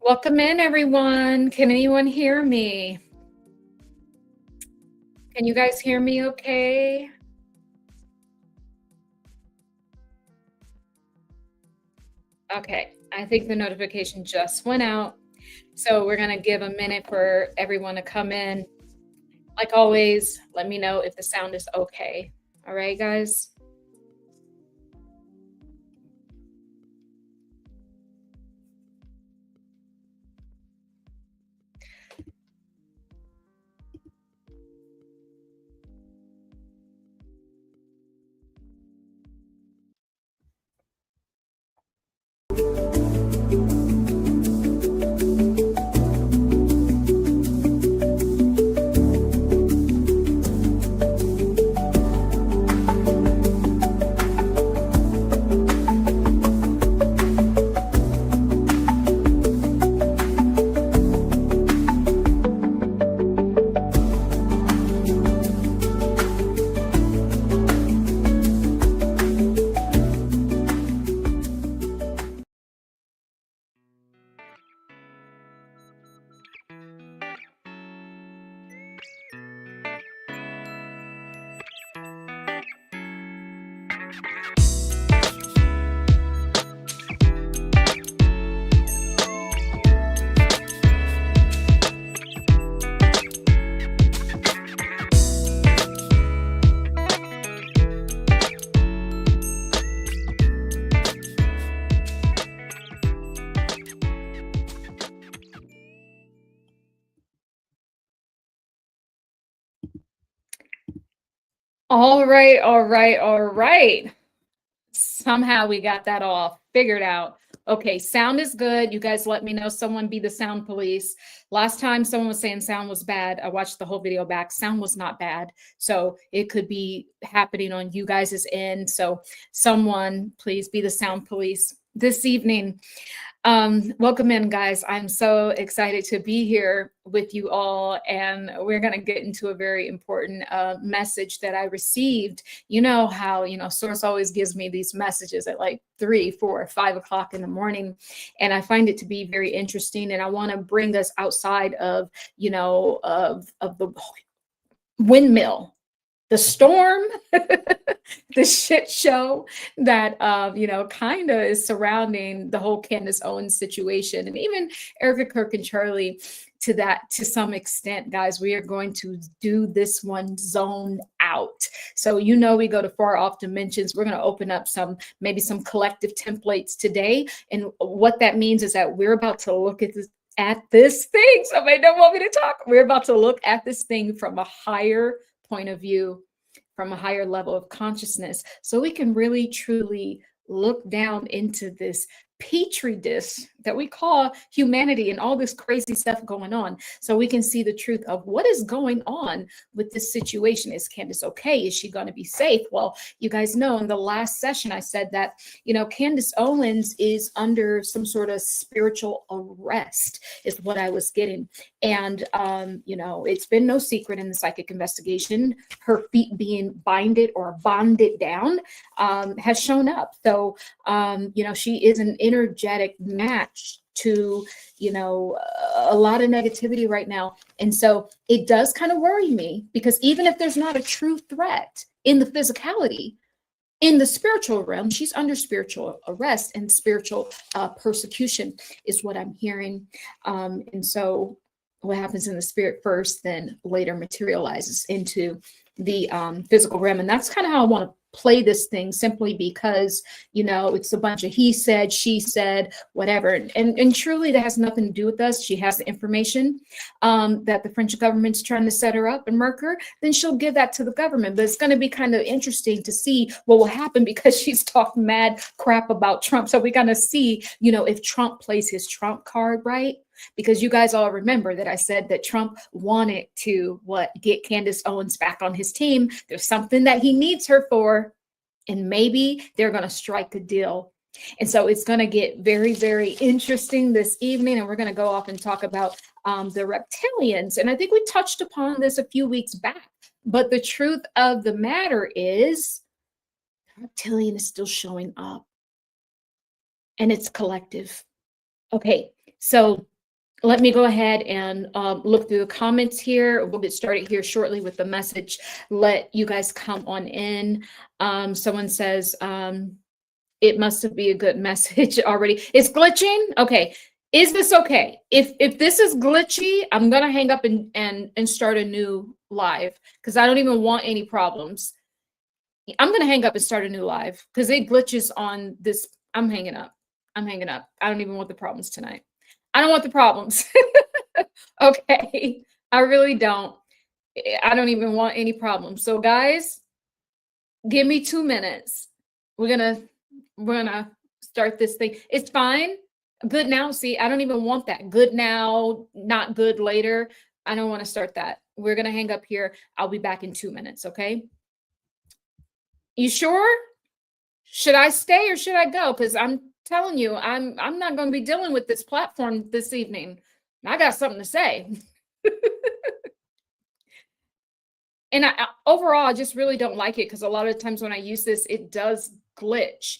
Welcome in, everyone. Can anyone hear me? Can you guys hear me okay? Okay, I think the notification just went out. So we're going to give a minute for everyone to come in. Like always, let me know if the sound is okay. All right, guys? All right. Somehow we got that all figured out. Okay, sound is good. You guys let me know. Someone be the sound police. Last time someone was saying sound was bad. I watched the whole video back. Sound was not bad. So it could be happening on you guys' end. So someone please be the sound police this evening. Welcome in, guys. I'm so excited to be here with you all, and we're going to get into a very important message that I received. You know how, Source always gives me these messages at like 3, 4, 5 o'clock in the morning, and I find it to be very interesting, and I want to bring us outside of, of the windmill, the storm, the shit show that kind of is surrounding the whole Candace Owens situation, and even Erica Kirk and Charlie to some extent. Guys, we are going to do this one zoned out. So we go to far off dimensions. We're going to open up maybe some collective templates today, and what that means is that we're about to look at this thing. Somebody don't want me to talk. We're about to look at this thing from a higher point of view, from a higher level of consciousness, so we can really truly look down into this petri dish that we call humanity and all this crazy stuff going on, so we can see the truth of what is going on with this situation. Is Candace okay? Is she going to be safe? Well, you guys know in the last session I said that Candace Owens is under some sort of spiritual arrest is what I was getting. And it's been no secret in the psychic investigation, her feet being bonded down has shown up. So she is an energetic match to a lot of negativity right now. And so it does kind of worry me, because even if there's not a true threat in the physicality, in the spiritual realm, she's under spiritual arrest and spiritual persecution is what I'm hearing. And so what happens in the spirit first, then later materializes into the physical realm. And that's kind of how I want to play this thing, simply because it's a bunch of he said, she said, whatever, and truly that has nothing to do with us. She has the information that the French government's trying to set her up and murk her, then she'll give that to the government. But it's going to be kind of interesting to see what will happen, because she's talking mad crap about Trump. So we're going to see if Trump plays his Trump card right, because you guys all remember that I said that Trump wanted to get Candace Owens back on his team. There's something that he needs her for, and maybe they're going to strike a deal. And so it's going to get very, very interesting this evening, and we're going to go off and talk about the reptilians. And I think we touched upon this a few weeks back, but the truth of the matter is reptilian is still showing up, and it's collective. Okay, so let me go ahead and look through the comments here. We'll get started here shortly with the message. Let you guys come on in. Someone says, it must be a good message already. It's glitching. Okay. Is this okay? If this is glitchy, I'm gonna hang up and start a new live because I don't even want any problems. I'm gonna hang up and start a new live because it glitches on this. I'm hanging up. I'm hanging up. I don't even want the problems tonight. I don't want the problems. Okay. I really don't. I don't even want any problems. So guys, give me 2 minutes. We're gonna start this thing. It's fine. Good now. See, I don't even want that. Good now, not good later. I don't want to start that. We're gonna hang up here. I'll be back in 2 minutes. Okay. You sure? Should I stay or should I go? Because I'm telling you, I'm not going to be dealing with this platform this evening. I got something to say. And overall, I just really don't like it because a lot of times when I use this, it does glitch.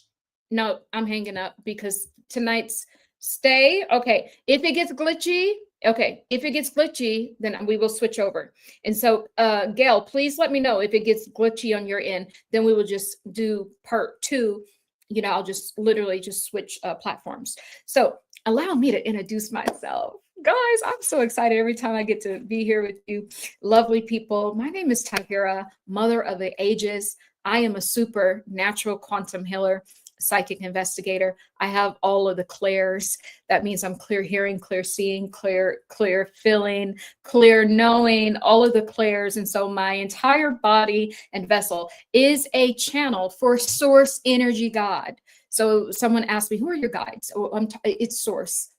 No, I'm hanging up because tonight's stay. Okay. If it gets glitchy, okay. If it gets glitchy, then we will switch over. And so, Gail, please let me know if it gets glitchy on your end. Then we will just do part 2. You know, I'll just literally just switch platforms. So allow me to introduce myself. Guys, I'm so excited every time I get to be here with you, lovely people. My name is Tahira, Mother of the Ages. I am a supernatural quantum healer, psychic investigator. I have all of the clairs. That means I'm clear hearing, clear seeing, clear feeling, clear knowing, all of the clairs. And so my entire body and vessel is a channel for source energy God. So someone asked me, who are your guides? Oh, it's source.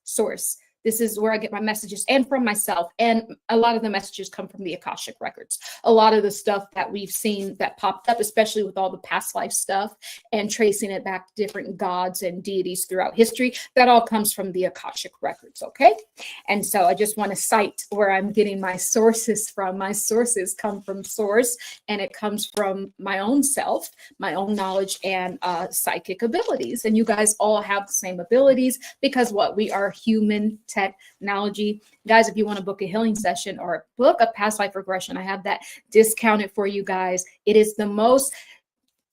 This is where I get my messages and from myself. And a lot of the messages come from the Akashic records. A lot of the stuff that we've seen that popped up, especially with all the past life stuff and tracing it back to different gods and deities throughout history, that all comes from the Akashic records, okay? And so I just want to cite where I'm getting my sources from. My sources come from source, and it comes from my own self, my own knowledge and psychic abilities. And you guys all have the same abilities because what? We are human technology. Guys, if you want to book a healing session or book a past life regression, I have that discounted for you guys. It is the most,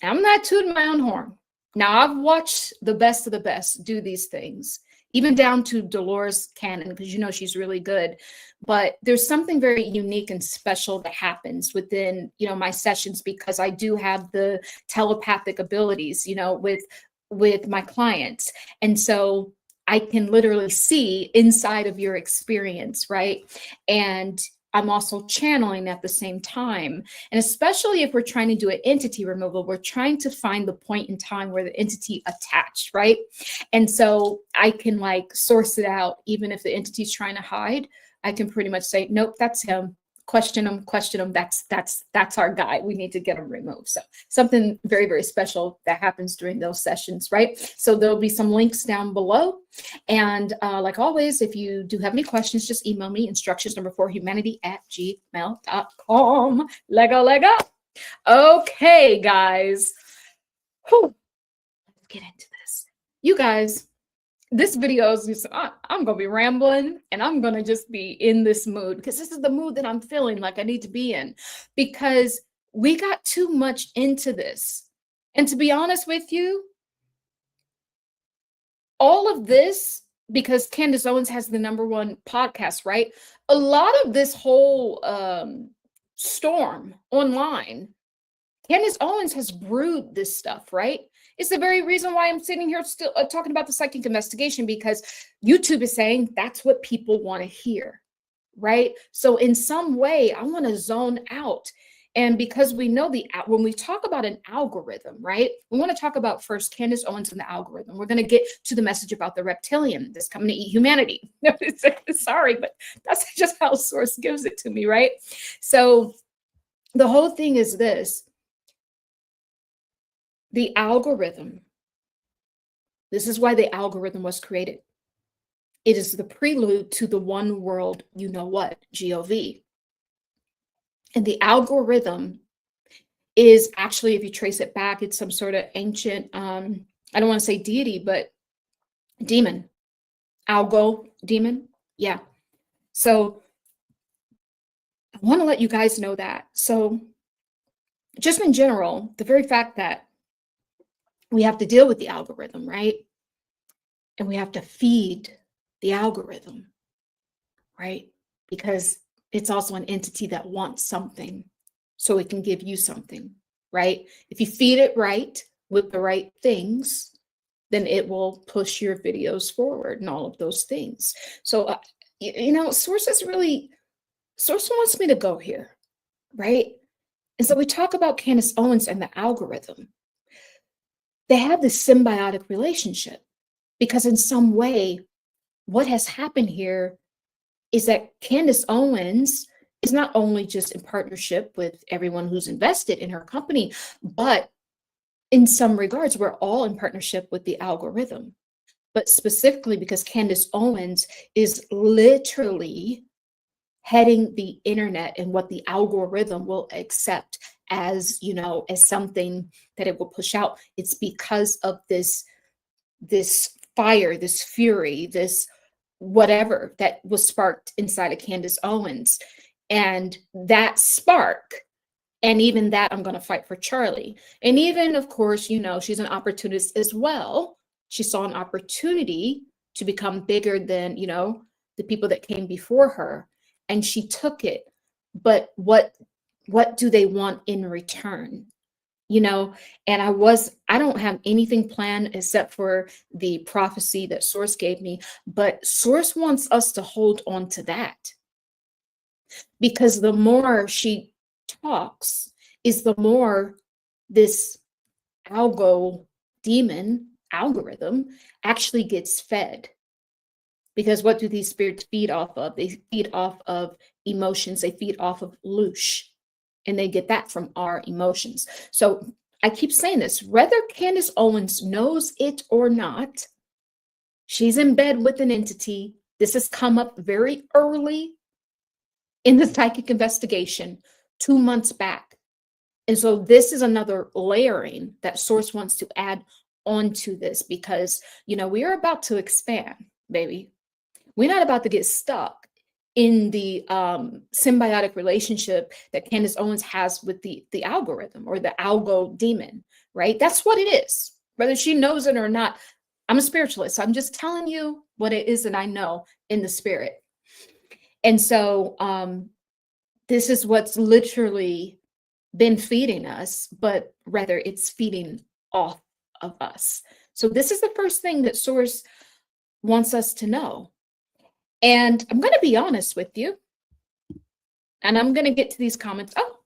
I'm not tooting my own horn. Now, I've watched the best of the best do these things, even down to Dolores Cannon, because you know she's really good. But there's something very unique and special that happens within, you know, my sessions because I do have the telepathic abilities, you know, with my clients. And so I can literally see inside of your experience, right? And I'm also channeling at the same time. And especially if we're trying to do an entity removal, we're trying to find the point in time where the entity attached, right? And so I can like source it out, even if the entity's trying to hide, I can pretty much say, nope, that's him. Question him. That's our guy. We need to get him removed. So something very, very special that happens during those sessions, right? So there'll be some links down below. And like always, if you do have any questions, just email me, instructions4humanity@gmail.com. Lego. Okay, guys. Whew. Let's get into this. You guys, this video is just, I'm going to be rambling and I'm going to just be in this mood because this is the mood that I'm feeling like I need to be in because we got too much into this. And to be honest with you, all of this, because Candace Owens has the #1 podcast, right? A lot of this whole storm online, Candace Owens has brewed this stuff, right? It's the very reason why I'm sitting here still talking about the psychic investigation, because YouTube is saying that's what people want to hear, right? So in some way, I want to zone out. And because we know when we talk about an algorithm, right? We want to talk about first Candace Owens and the algorithm. We're going to get to the message about the reptilian that's coming to eat humanity. Sorry, but that's just how Source gives it to me, right? So the whole thing is this. The algorithm, this is why the algorithm was created. It is the prelude to the one world, you know what, GOV. And the algorithm is actually, if you trace it back, it's some sort of ancient, I don't want to say deity, but demon. Algo demon. Yeah. So I want to let you guys know that. So just in general, the very fact that we have to deal with the algorithm, right? And we have to feed the algorithm, right? Because it's also an entity that wants something, so it can give you something, right? If you feed it right with the right things, then it will push your videos forward and all of those things. So, Source wants me to go here, right? And so we talk about Candace Owens and the algorithm. They have this symbiotic relationship because in some way, what has happened here is that Candace Owens is not only just in partnership with everyone who's invested in her company, but in some regards, we're all in partnership with the algorithm. But specifically because Candace Owens is literally heading the internet and what the algorithm will accept as, as something that it will push out. It's because of this fire, this fury, this whatever that was sparked inside of Candace Owens. And that spark, and even that, I'm going to fight for Charlie. And even, of course, she's an opportunist as well. She saw an opportunity to become bigger than, the people that came before her. And she took it. But what do they want in return? And I don't have anything planned except for the prophecy that Source gave me, but Source wants us to hold on to that, because the more she talks is the more this algorithm actually gets fed. Because what do these spirits feed off of? They feed off of emotions. They feed off of loosh. And they get that from our emotions. So I keep saying this, whether Candace Owens knows it or not, she's in bed with an entity. This has come up very early in the psychic investigation 2 months back. And so this is another layering that Source wants to add onto this, because, we are about to expand, baby. We're not about to get stuck in the symbiotic relationship that Candace Owens has with the algorithm or the algo demon, right? That's what it is, whether she knows it or not. I'm a spiritualist, so I'm just telling you what it is that I know in the spirit. And so this is what's literally been feeding us, but rather it's feeding off of us. So this is the first thing that Source wants us to know. And I'm going to be honest with you, and I'm going to get to these comments. Oh,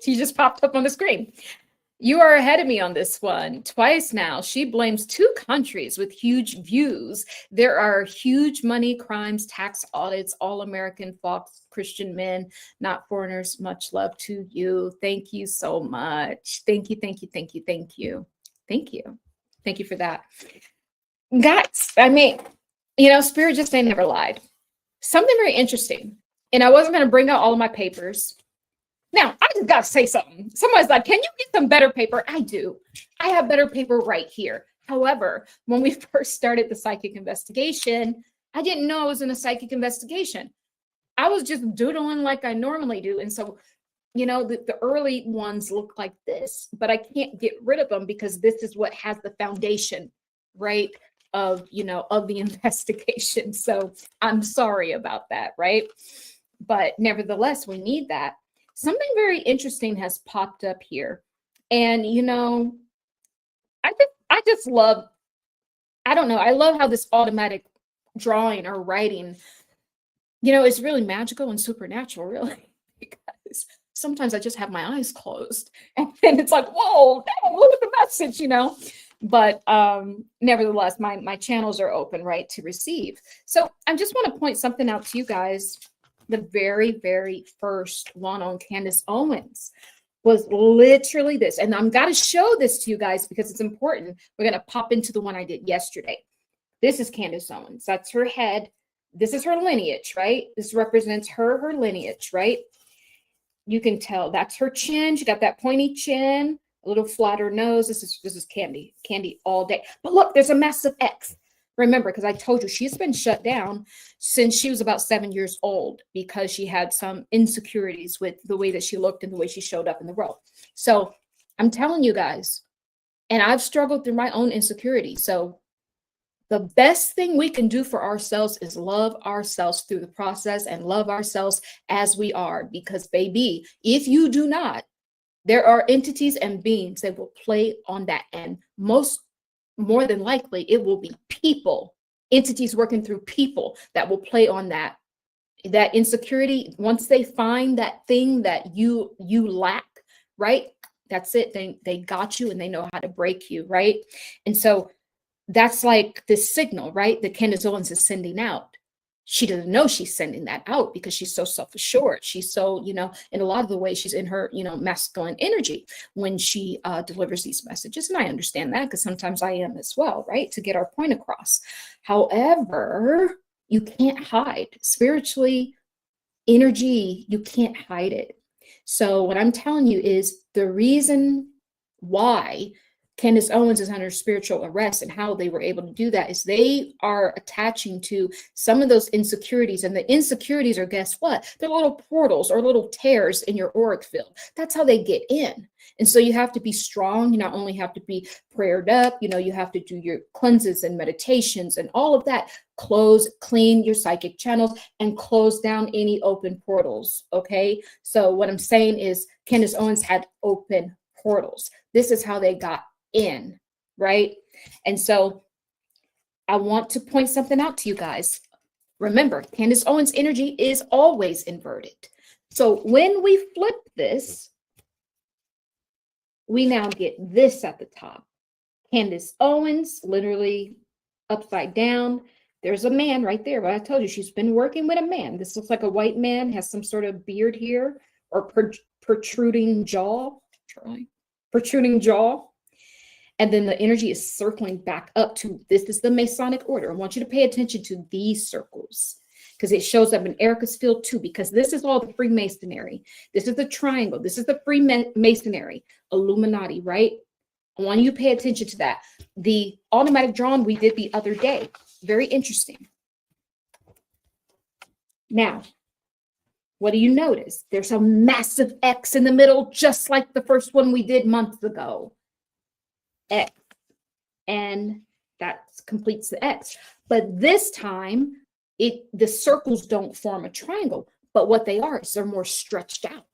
she just popped up on the screen. You are ahead of me on this one. Twice now. She blames 2 countries with huge views. There are huge money, crimes, tax audits, all American Fox, Christian men, not foreigners. Much love to you. Thank you so much. Thank you, thank you, thank you, thank you. Thank you. Thank you for that. Guys, Spirit just ain't never lied. Something very interesting. And I wasn't going to bring out all of my papers. Now, I just got to say something. Someone's like, can you get some better paper? I do. I have better paper right here. However, when we first started the psychic investigation, I didn't know I was in a psychic investigation. I was just doodling like I normally do. And so, the early ones look like this, but I can't get rid of them because this is what has the foundation, right? Of the investigation. So I'm sorry about that, right? But nevertheless, we need that. Something very interesting has popped up here. And I just love, I don't know, I love how this automatic drawing or writing, is really magical and supernatural, really. Because sometimes I just have my eyes closed and then it's like, whoa, dang, look at the message, But nevertheless, my channels are open, right, to receive. So I just want to point something out to you guys. The very, very first one on Candace Owens was literally this. And I'm got to show this to you guys because it's important. We're going to pop into the one I did yesterday. This is Candace Owens. That's her head. This is her lineage, right? This represents her lineage, right? You can tell that's her chin. She got that pointy chin. A little flatter nose. This is Candy all day. But look, there's a massive X. Remember, because I told you she's been shut down since she was about 7 years old because she had some insecurities with the way that she looked and the way she showed up in the world. So I'm telling you guys, and I've struggled through my own insecurity. So the best thing we can do for ourselves is love ourselves through the process and love ourselves as we are. Because, baby, if you do not, there are entities and beings that will play on that. And more than likely, it will be people, entities working through people that will play on that insecurity. Once they find that thing that you lack, right? That's it. They got you and they know how to break you, right? And so that's like this signal, right? That Candace Owens is sending out. She doesn't know she's sending that out because she's so self-assured. She's so, in a lot of the ways she's in her, masculine energy when she delivers these messages. And I understand that because sometimes I am as well, right? To get our point across. However, you can't hide spiritually, energy, you can't hide it. So what I'm telling you is the reason why Candace Owens is under spiritual arrest and how they were able to do that is they are attaching to some of those insecurities. And the insecurities are, guess what? They're little portals or little tears in your auric field. That's how they get in. And so you have to be strong. You not only have to be prayered up, you have to do your cleanses and meditations and all of that. Clean your psychic channels and close down any open portals. Okay. So what I'm saying is Candace Owens had open portals. This is how they got in, right? And so I want to point something out to you guys. Remember, Candace Owens' energy is always inverted. So when we flip this, we now get this at the top. Candace Owens, literally upside down. There's a man right there, but I told you she's been working with a man. This looks like a white man, has some sort of beard here or protruding jaw. And then the energy is circling back up to, this is the Masonic order. I want you to pay attention to these circles because it shows up in Erica's field too, because this is all the Freemasonry. This is the triangle. This is the Freemasonry, Illuminati, right? I want you to pay attention to that. The automatic drawing we did the other day, very interesting. Now, what do you notice? There's a massive X in the middle, just like the first one we did months ago. X, and that completes the X. But this time, the circles don't form a triangle, but what they are is they're more stretched out.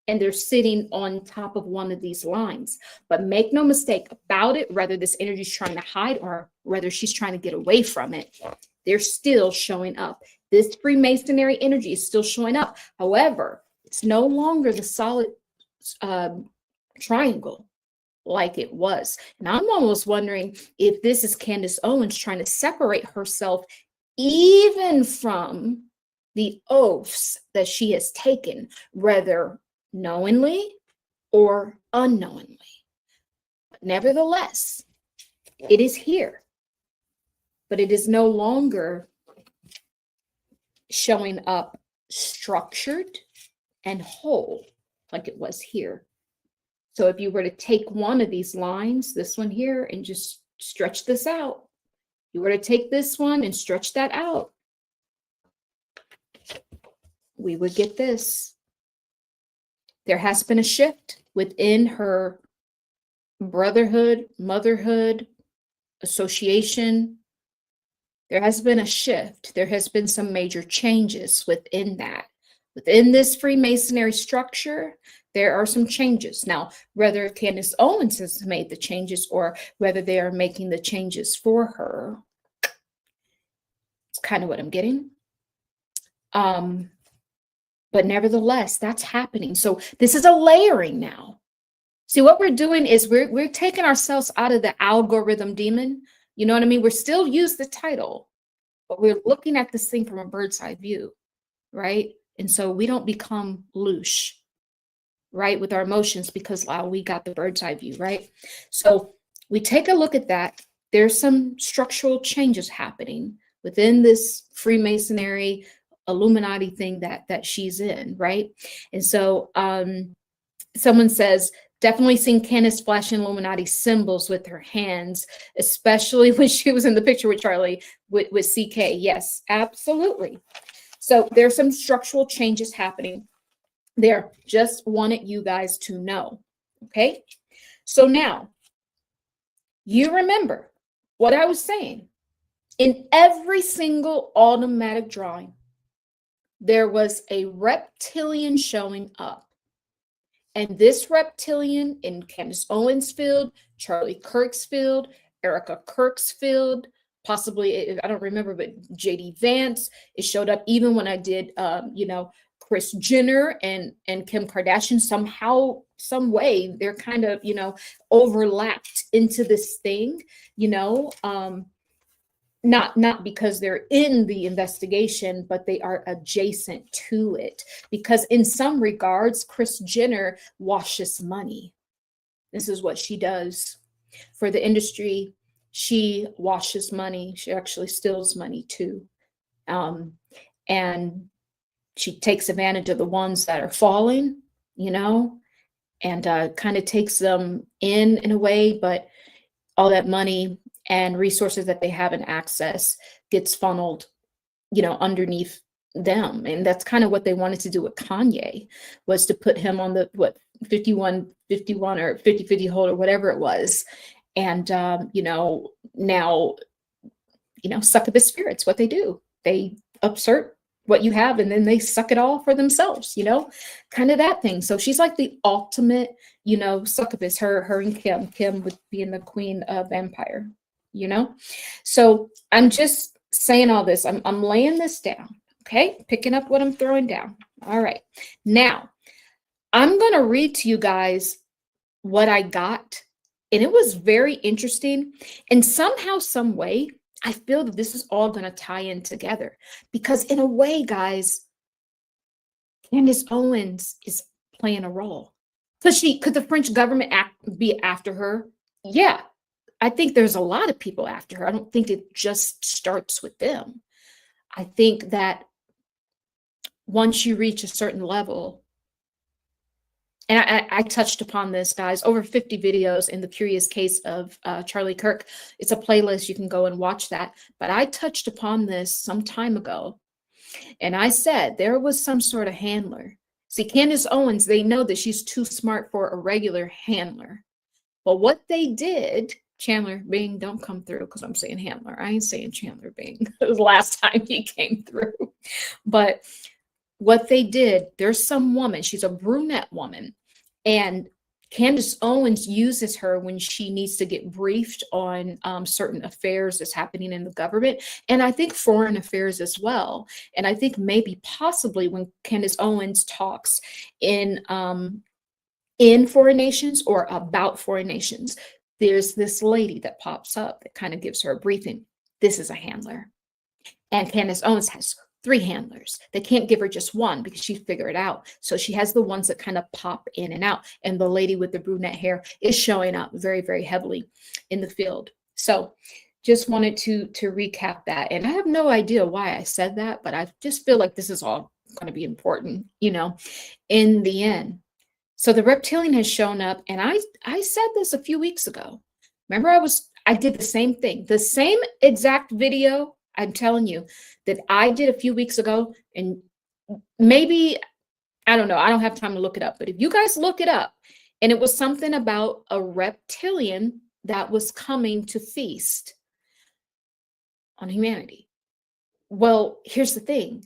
And they're sitting on top of one of these lines. But make no mistake about it, whether this energy is trying to hide or whether she's trying to get away from it, they're still showing up. This Freemasonry energy is still showing up. However, it's no longer the solid triangle like it was. And I'm almost wondering if this is Candace Owens trying to separate herself even from the oaths that she has taken, whether knowingly or unknowingly. But nevertheless, it is here, but it is no longer showing up structured and whole like it was here. So if you were to take one of these lines, this one here, and just stretch this out, you were to take this one and stretch that out, we would get this. There has been a shift within her brotherhood, motherhood, association. There has been a shift. There has been some major changes within that. Within this Freemasonry structure, there are some changes. Now, whether Candace Owens has made the changes or whether they are making the changes for her, it's kind of what I'm getting. But nevertheless, that's happening. So this is a layering now. See, what we're doing is we're taking ourselves out of the algorithm demon. You know what I mean? We're still use the title, but we're looking at this thing from a bird's eye view, right? And so we don't become louche, right, with our emotions because we got the bird's eye view, right? So we take a look at that. There's some structural changes happening within this Freemasonry Illuminati thing that she's in, right? And so someone says Definitely seen Candace flashing Illuminati symbols with her hands, especially when she was in the picture with Charlie with CK. Yes, absolutely. So there's some structural changes happening there. Just wanted you guys to know. Okay. So now you remember what I was saying. In every single automatic drawing, there was a reptilian showing up. And this reptilian in Candace Owens' field, Charlie Kirk's field, Erica Kirk's field, possibly, I don't remember, but JD Vance, it showed up even when I did, Kris Jenner and Kim Kardashian. Somehow, some way, they're kind of, overlapped into this thing, not because they're in the investigation, but they are adjacent to it. Because in some regards, Kris Jenner washes money. This is what she does for the industry. She washes money. She actually steals money too. And she takes advantage of the ones that are falling, and kind of takes them in a way, but all that money and resources that they have and access gets funneled, underneath them. And that's kind of what they wanted to do with Kanye, was to put him on the 51 or 50 hold or whatever it was. And now succubus spirits, what they do, they upsert what you have and then they suck it all for themselves, kind of that thing. So she's like the ultimate, succubus. Her and Kim would being the queen of empire, So I'm just saying all this. I'm laying this down, okay? Picking up what I'm throwing down. All right. Now, I'm going to read to you guys what I got, and it was very interesting. And somehow, some way, I feel that this is all going to tie in together, because in a way, guys, Candace Owens is playing a role. Could the French government be after her? Yeah, I think there's a lot of people after her. I don't think it just starts with them. I think that once you reach a certain level, and I touched upon this, guys, over 50 videos in the Curious Case of Charlie Kirk. It's a playlist. You can go and watch that. But I touched upon this some time ago. And I said there was some sort of handler. See, Candace Owens, they know that she's too smart for a regular handler. But what they did, Chandler Bing, don't come through because I'm saying handler. I ain't saying Chandler Bing. It was the last time he came through. But what they did, there's some woman, she's a brunette woman, and Candace Owens uses her when she needs to get briefed on certain affairs that's happening in the government, and I think foreign affairs as well. And I think maybe possibly when Candace Owens talks in foreign nations or about foreign nations, there's this lady that pops up that kind of gives her a briefing. This is a handler. And Candace Owens has 3 handlers. They can't give her just one because she figured it out. So she has the ones that kind of pop in and out. And the lady with the brunette hair is showing up very, very heavily in the field. So just wanted to recap that. And I have no idea why I said that, but I just feel like this is all going to be important, in the end. So the reptilian has shown up, and I said this a few weeks ago. Remember, I did the same thing, the same exact video, I'm telling you, that I did a few weeks ago. And maybe, I don't know, I don't have time to look it up, but if you guys look it up, and it was something about a reptilian that was coming to feast on humanity. Well, here's the thing.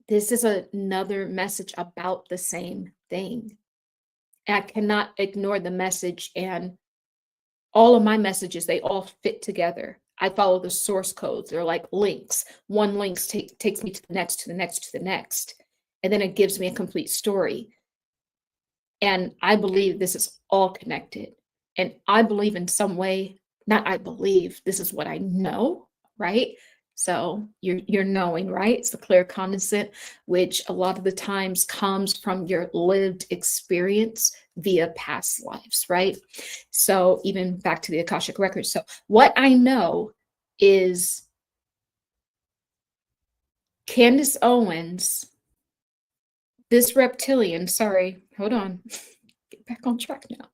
This is another message about the same thing. And I cannot ignore the message, and all of my messages, they all fit together. I follow the source codes. They're like links. One link takes me to the next, to the next, to the next. And then it gives me a complete story. And I believe this is all connected. And I believe in some way, not I believe, this is what I know, right? So you're knowing, right? It's the claircognizant, which a lot of the times comes from your lived experience via past lives, right? So even back to the Akashic records. So what I know is Candace Owens, this reptilian, sorry, hold on, get back on track now.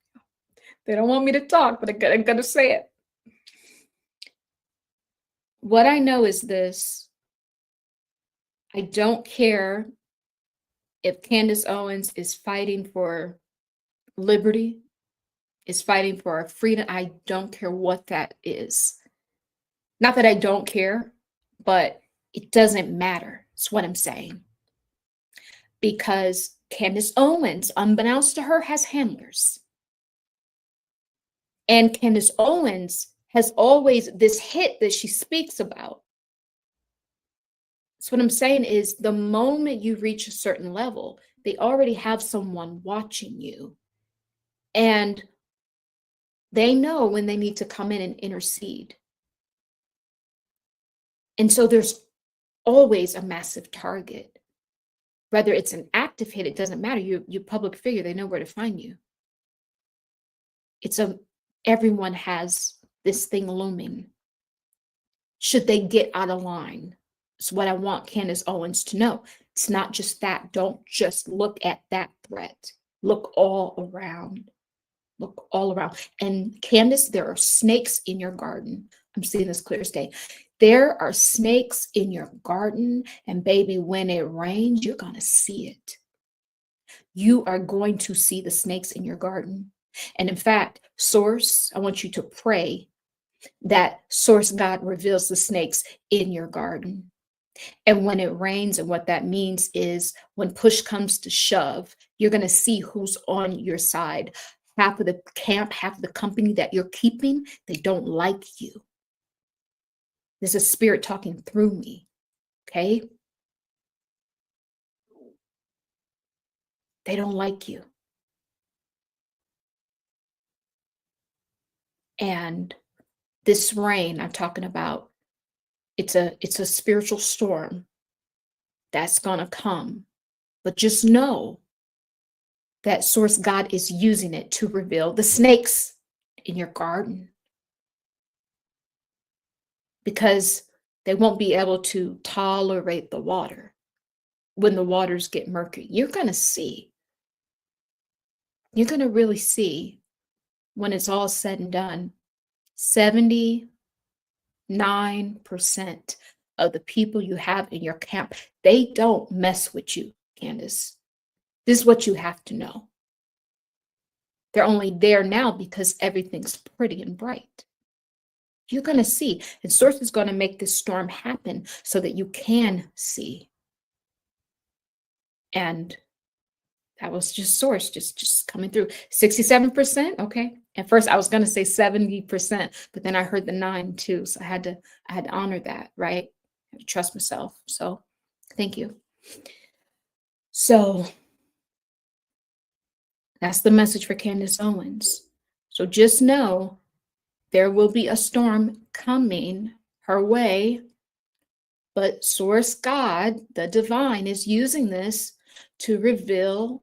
They don't want me to talk, but I'm gonna say it. What I know is this. I don't care if Candace Owens is fighting for liberty, is fighting for our freedom. I don't care what that is. Not that I don't care, but it doesn't matter. It's what I'm saying. Because Candace Owens, unbeknownst to her, has handlers. And Candace Owens has always this hit that she speaks about. So what I'm saying is the moment you reach a certain level, they already have someone watching you. And they know when they need to come in and intercede. And so there's always a massive target. Whether it's an active hit, it doesn't matter. You're public figure, they know where to find you. Everyone has this thing looming. Should they get out of line? It's what I want Candace Owens to know. It's not just that. Don't just look at that threat. Look all around. Look all around. And Candace, there are snakes in your garden. I'm seeing this clear as day. There are snakes in your garden. And baby, when it rains, you're going to see it. You are going to see the snakes in your garden. And in fact, Source, I want you to pray that Source God reveals the snakes in your garden. And when it rains, and what that means is when push comes to shove, you're going to see who's on your side. Half of the camp, half of the company that you're keeping, they don't like you. There's a spirit talking through me, okay? They don't like you. And this rain I'm talking about, it's a spiritual storm that's going to come. But just know that Source God is using it to reveal the snakes in your garden. Because they won't be able to tolerate the water when the waters get murky. You're going to see. You're going to really see when it's all said and done. 79% of the people you have in your camp, they don't mess with you, Candace. This is what you have to know. They're only there now because everything's pretty and bright. You're going to see. And Source is going to make this storm happen so that you can see. And that was just Source, just coming through. 67%, okay. At first I was going to say 70%, but then I heard the 9 too. So I had to honor that, right? I had to trust myself. So thank you. So that's the message for Candace Owens. So just know there will be a storm coming her way, but Source God, the divine, is using this to reveal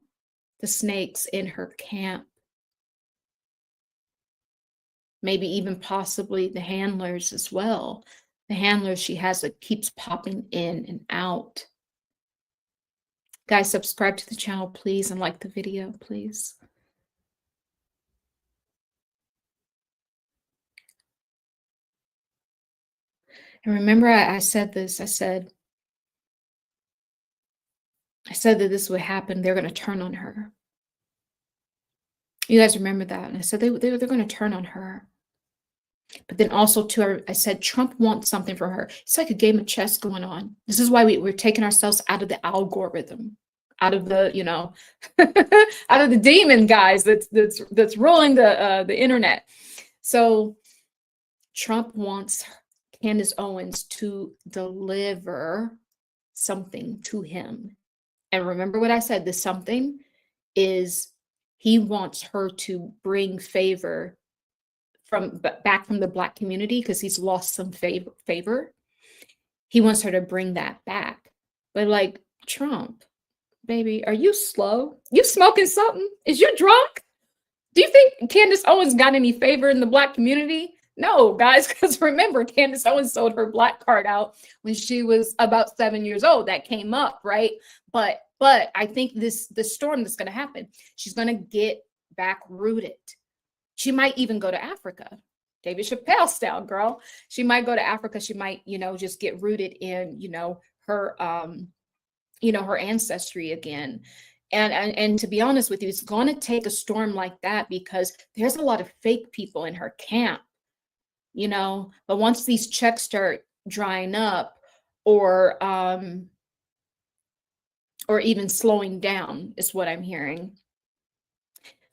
the snakes in her camp. Maybe even possibly the handlers as well. The handlers she has that keeps popping in and out. Guys, subscribe to the channel, please, and like the video, please. And remember, I said this. I said that this would happen. They're going to turn on her. You guys remember that? And I said they're going to turn on her. But then also to her, I said Trump wants something from her. It's like a game of chess going on. This is why we're taking ourselves out of the algorithm, out of the, you know, out of the demon guys that's ruling the internet. So Trump wants Candace Owens to deliver something to him. And remember what I said, the something is he wants her to bring favor back from the Black community because he's lost some favor. He wants her to bring that back. But like, Trump, baby, are you slow? You smoking something? Is you drunk? Do you think Candace Owens got any favor in the Black community? No, guys, because remember, Candace Owens sold her Black card out when she was about 7 years old. That came up, right? But I think the storm that's going to happen, she's going to get back rooted. She might even go to Africa. David Chappelle style, girl. She might go to Africa. She might, just get rooted in, her her ancestry again. And to be honest with you, it's going to take a storm like that because there's a lot of fake people in her camp, but once these checks start drying up or even slowing down is what I'm hearing,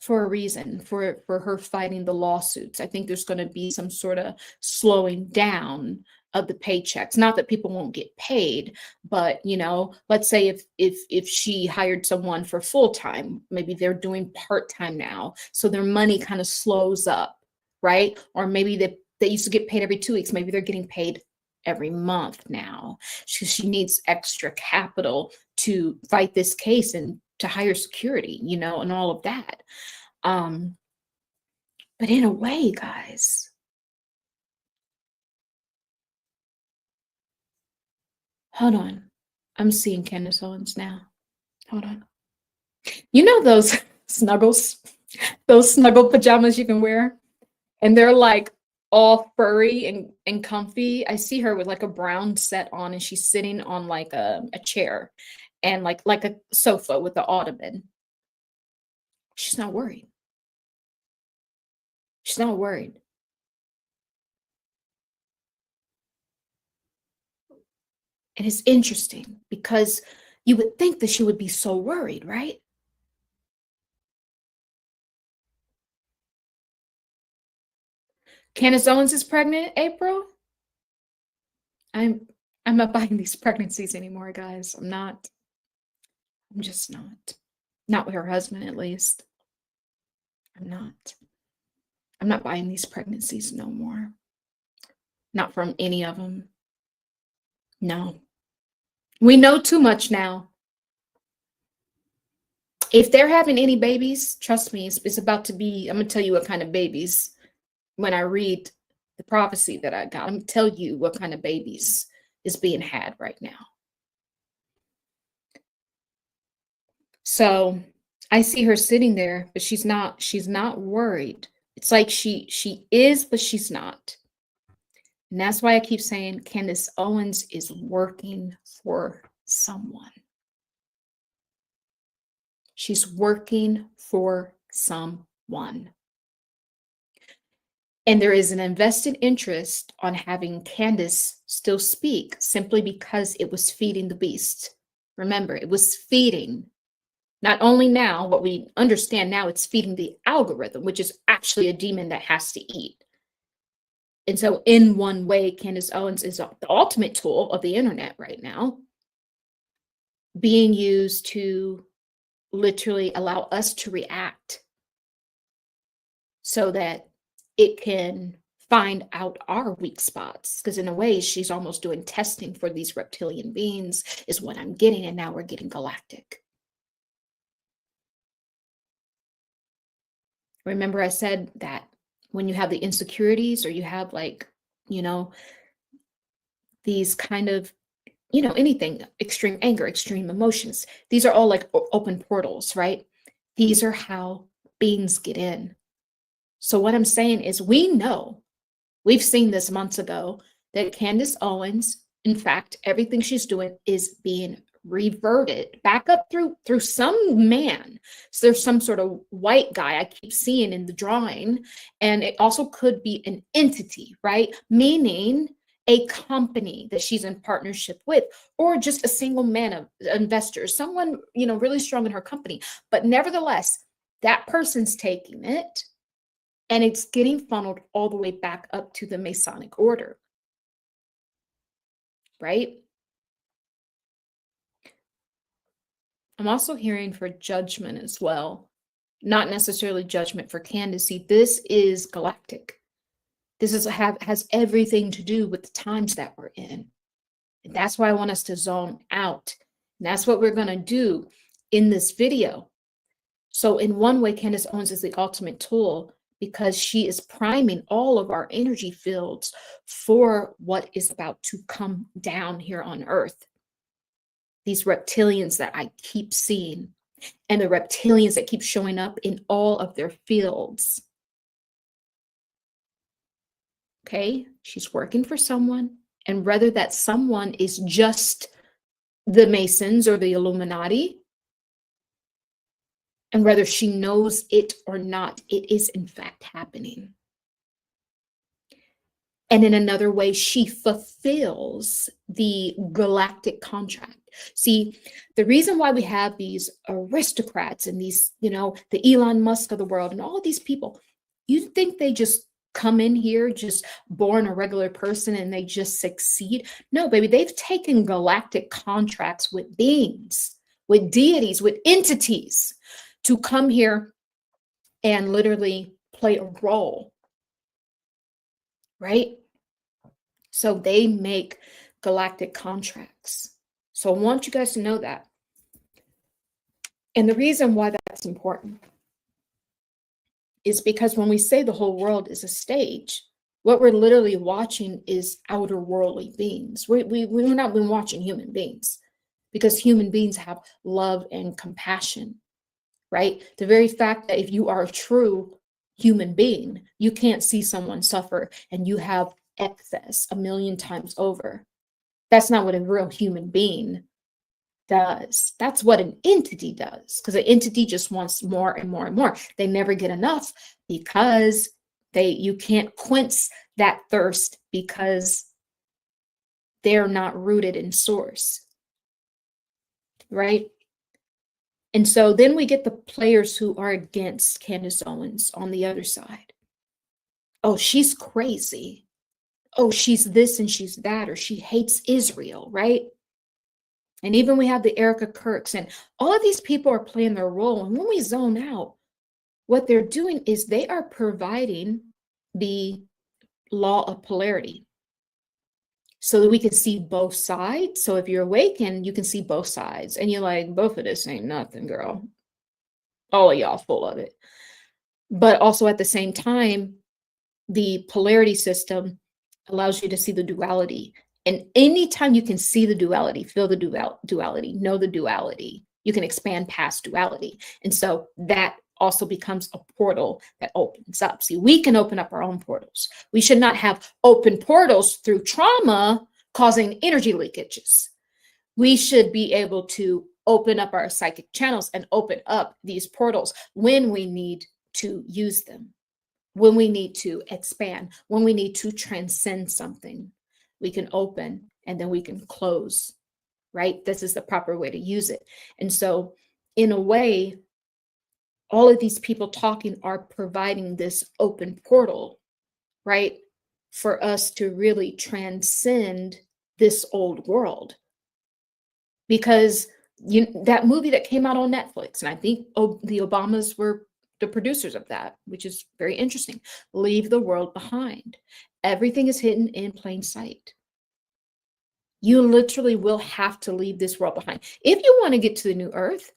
for a reason, for her fighting the lawsuits. I think there's going to be some sort of slowing down of the paychecks. Not that people won't get paid, but let's say if she hired someone for full time, maybe they're doing part time now, so their money kind of slows up, right? Or maybe they used to get paid every 2 weeks, maybe they're getting paid every month now. She needs extra capital to fight this case and to hire security, and all of that. But in a way, guys, hold on. I'm seeing Candace Owens now. Hold on. Those snuggles, those snuggle pajamas you can wear, and they're like all furry and comfy. I see her with like a brown set on, and she's sitting on like a chair and like a sofa with the ottoman. She's not worried. She's not worried. And it's interesting because you would think that she would be so worried, right? Candace Owens is pregnant, April. I'm not buying these pregnancies anymore, guys. I'm not. I'm just not. Not with her husband, at least. I'm not. I'm not buying these pregnancies no more. Not from any of them. No. We know too much now. If they're having any babies, trust me, it's about to be, I'm going to tell you what kind of babies when I read the prophecy that I got. I'm going to tell you what kind of babies is being had right now. So I see her sitting there, but she's not worried. It's like she is, but she's not. And that's why I keep saying Candace Owens is working for someone. She's working for someone. And there is an invested interest on having Candace still speak simply because it was feeding the beast. Remember, it was feeding. Not only now, what we understand now, it's feeding the algorithm, which is actually a demon that has to eat. And so in one way, Candace Owens is the ultimate tool of the internet right now, being used to literally allow us to react so that it can find out our weak spots. Because in a way, she's almost doing testing for these reptilian beings is what I'm getting. And now we're getting galactic. Remember I said that when you have the insecurities or you have like, these kind of, anything, extreme anger, extreme emotions, these are all like open portals, right? These are how beings get in. So what I'm saying is we've seen this months ago, that Candace Owens, in fact, everything she's doing is being reverted back up through some man. So there's some sort of white guy I keep seeing in the drawing, and it also could be an entity, right? Meaning a company that she's in partnership with, or just a single man of investors, someone, really strong in her company. But nevertheless, that person's taking it and it's getting funneled all the way back up to the Masonic order, right? I'm also hearing for judgment as well. Not necessarily judgment for Candace. This is galactic. This has everything to do with the times that we're in. And that's why I want us to zone out. And that's what we're going to do in this video. So in one way, Candace Owens is the ultimate tool because she is priming all of our energy fields for what is about to come down here on Earth. These reptilians that I keep seeing, and the reptilians that keep showing up in all of their fields. Okay, she's working for someone, and whether that someone is just the Masons or the Illuminati, and whether she knows it or not, it is in fact happening. And in another way, she fulfills the galactic contract. See, the reason why we have these aristocrats and these, the Elon Musk of the world and all of these people, you think they just come in here just born a regular person and they just succeed? No, baby, they've taken galactic contracts with beings, with deities, with entities to come here and literally play a role, right? So they make galactic contracts. So I want you guys to know that. And the reason why that's important is because when we say the whole world is a stage, what we're literally watching is outer worldly beings. We're not been watching human beings, because human beings have love and compassion, right? The very fact that if you are a true human being, you can't see someone suffer and you have excess a million times over. That's not what a real human being does. That's what an entity does, because an entity just wants more and more and more. They never get enough because you can't quench that thirst because they're not rooted in source, right? And so then we get the players who are against Candace Owens on the other side. Oh, she's crazy. Oh, she's this and she's that, or she hates Israel, right? And even we have the Erica Kirks, and all of these people are playing their role. And when we zone out, what they're doing is they are providing the law of polarity so that we can see both sides. So if you're awakened, you can see both sides. And you're like, both of this ain't nothing, girl. All of y'all full of it. But also at the same time, the polarity system allows you to see the duality. And anytime you can see the duality, feel the duality, know the duality, you can expand past duality. And so that also becomes a portal that opens up. See, we can open up our own portals. We should not have open portals through trauma causing energy leakages. We should be able to open up our psychic channels and open up these portals when we need to use them, when we need to expand, when we need to transcend something. We can open and then we can close, right? This is the proper way to use it. And so in a way, all of these people talking are providing this open portal, right? For us to really transcend this old world. Because that movie that came out on Netflix, and I think the Obamas were the producers of that, which is very interesting. Leave the world behind. Everything is hidden in plain sight. You literally will have to leave this world behind. If you want to get to the new earth,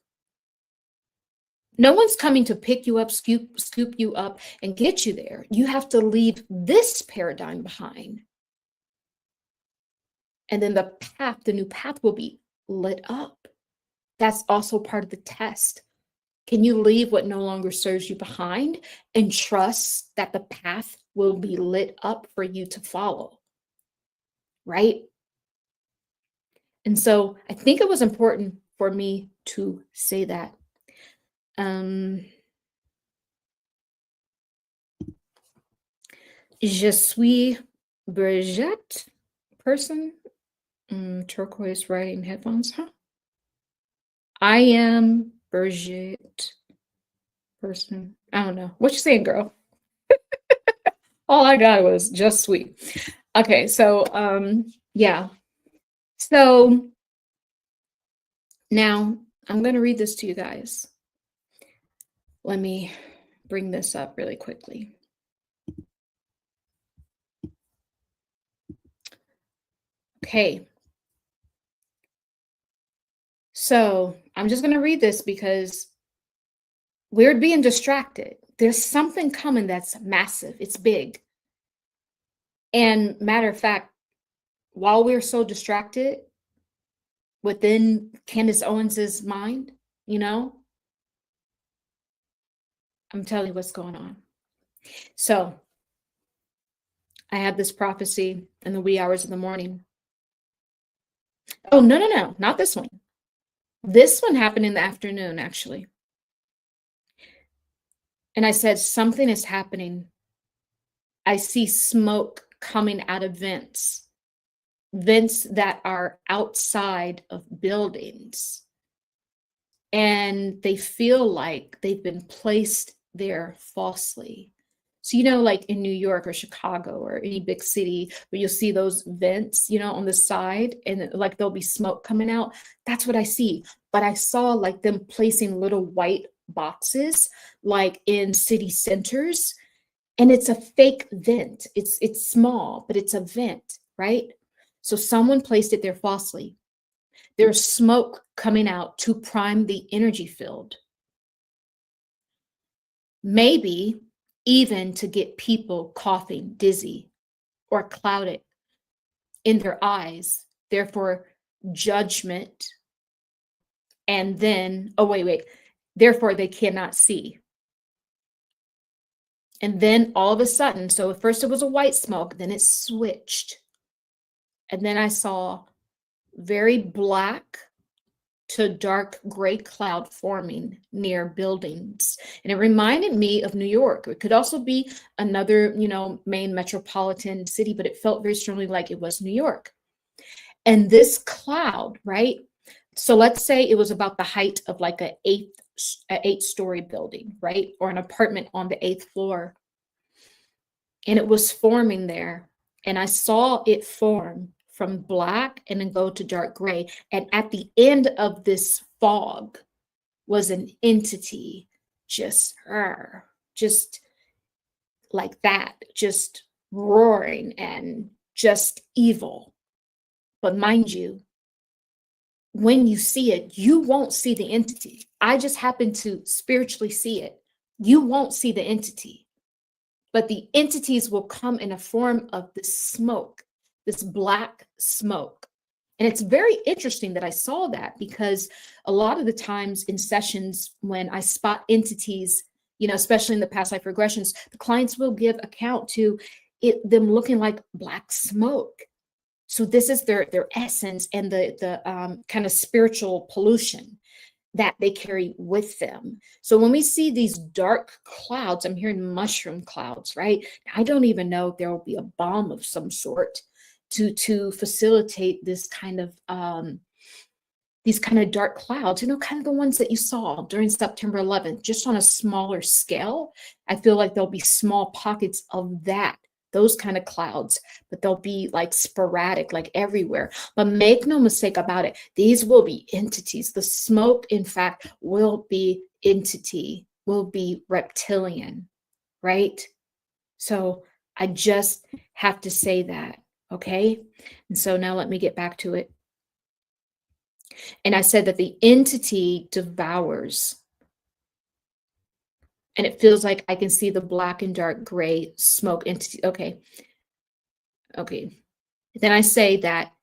no one's coming to pick you up, scoop you up, and get you there. You have to leave this paradigm behind. And then the new path will be lit up. That's also part of the test. Can you leave what no longer serves you behind and trust that the path will be lit up for you to follow? Right? And so I think it was important for me to say that. Je suis Brigitte person. Turquoise writing headphones, huh? I am Brigitte person. I don't know. What you saying, girl? All I got was just sweet. Okay, so yeah. So now I'm going to read this to you guys. Let me bring this up really quickly. Okay. So I'm just going to read this because we're being distracted. There's something coming that's massive. It's big. And matter of fact, while we're so distracted within Candace Owens's mind, I'm telling you what's going on. So I had this prophecy in the wee hours of the morning. Oh, no, not this one. This one happened in the afternoon, actually. And I said, something is happening. I see smoke coming out of vents that are outside of buildings. And they feel like they've been placed there falsely. So, like in New York or Chicago or any big city where you'll see those vents, on the side, and like there'll be smoke coming out. That's what I see. But I saw like them placing little white boxes like in city centers, and it's a fake vent. It's small, but it's a vent, right? So someone placed it there falsely. There's smoke coming out to prime the energy field. Maybe even to get people coughing, dizzy, or clouded in their eyes, therefore judgment, and then, oh, wait, therefore they cannot see. And then all of a sudden, so at first it was a white smoke, then it switched. And then I saw very black to dark gray cloud forming near buildings. And it reminded me of New York. It could also be another, main metropolitan city, but it felt very strongly like it was New York. And this cloud, right? So let's say it was about the height of like an 8-story building, right? Or an apartment on the 8th floor. And it was forming there. And I saw it form from black and then go to dark gray. And at the end of this fog was an entity, just like that, just roaring and just evil. But mind you, when you see it, you won't see the entity. I just happen to spiritually see it. You won't see the entity, but the entities will come in a form of this smoke, this black smoke. And it's very interesting that I saw that, because a lot of the times in sessions when I spot entities, especially in the past life regressions, the clients will give account to them looking like black smoke. So this is their essence and the kind of spiritual pollution that they carry with them. So when we see these dark clouds, I'm hearing mushroom clouds, right? I don't even know if there will be a bomb of some sort to facilitate this kind of these kind of dark clouds, kind of the ones that you saw during September 11th, just on a smaller scale. I feel like there'll be small pockets of those kind of clouds, but they'll be like sporadic, like everywhere. But make no mistake about it, these will be entities. The smoke, in fact, will be entity, will be reptilian, right? So I just have to say that. Okay. And so now let me get back to it. And I said that the entity devours. And it feels like I can see the black and dark gray smoke entity. Okay. Then I say that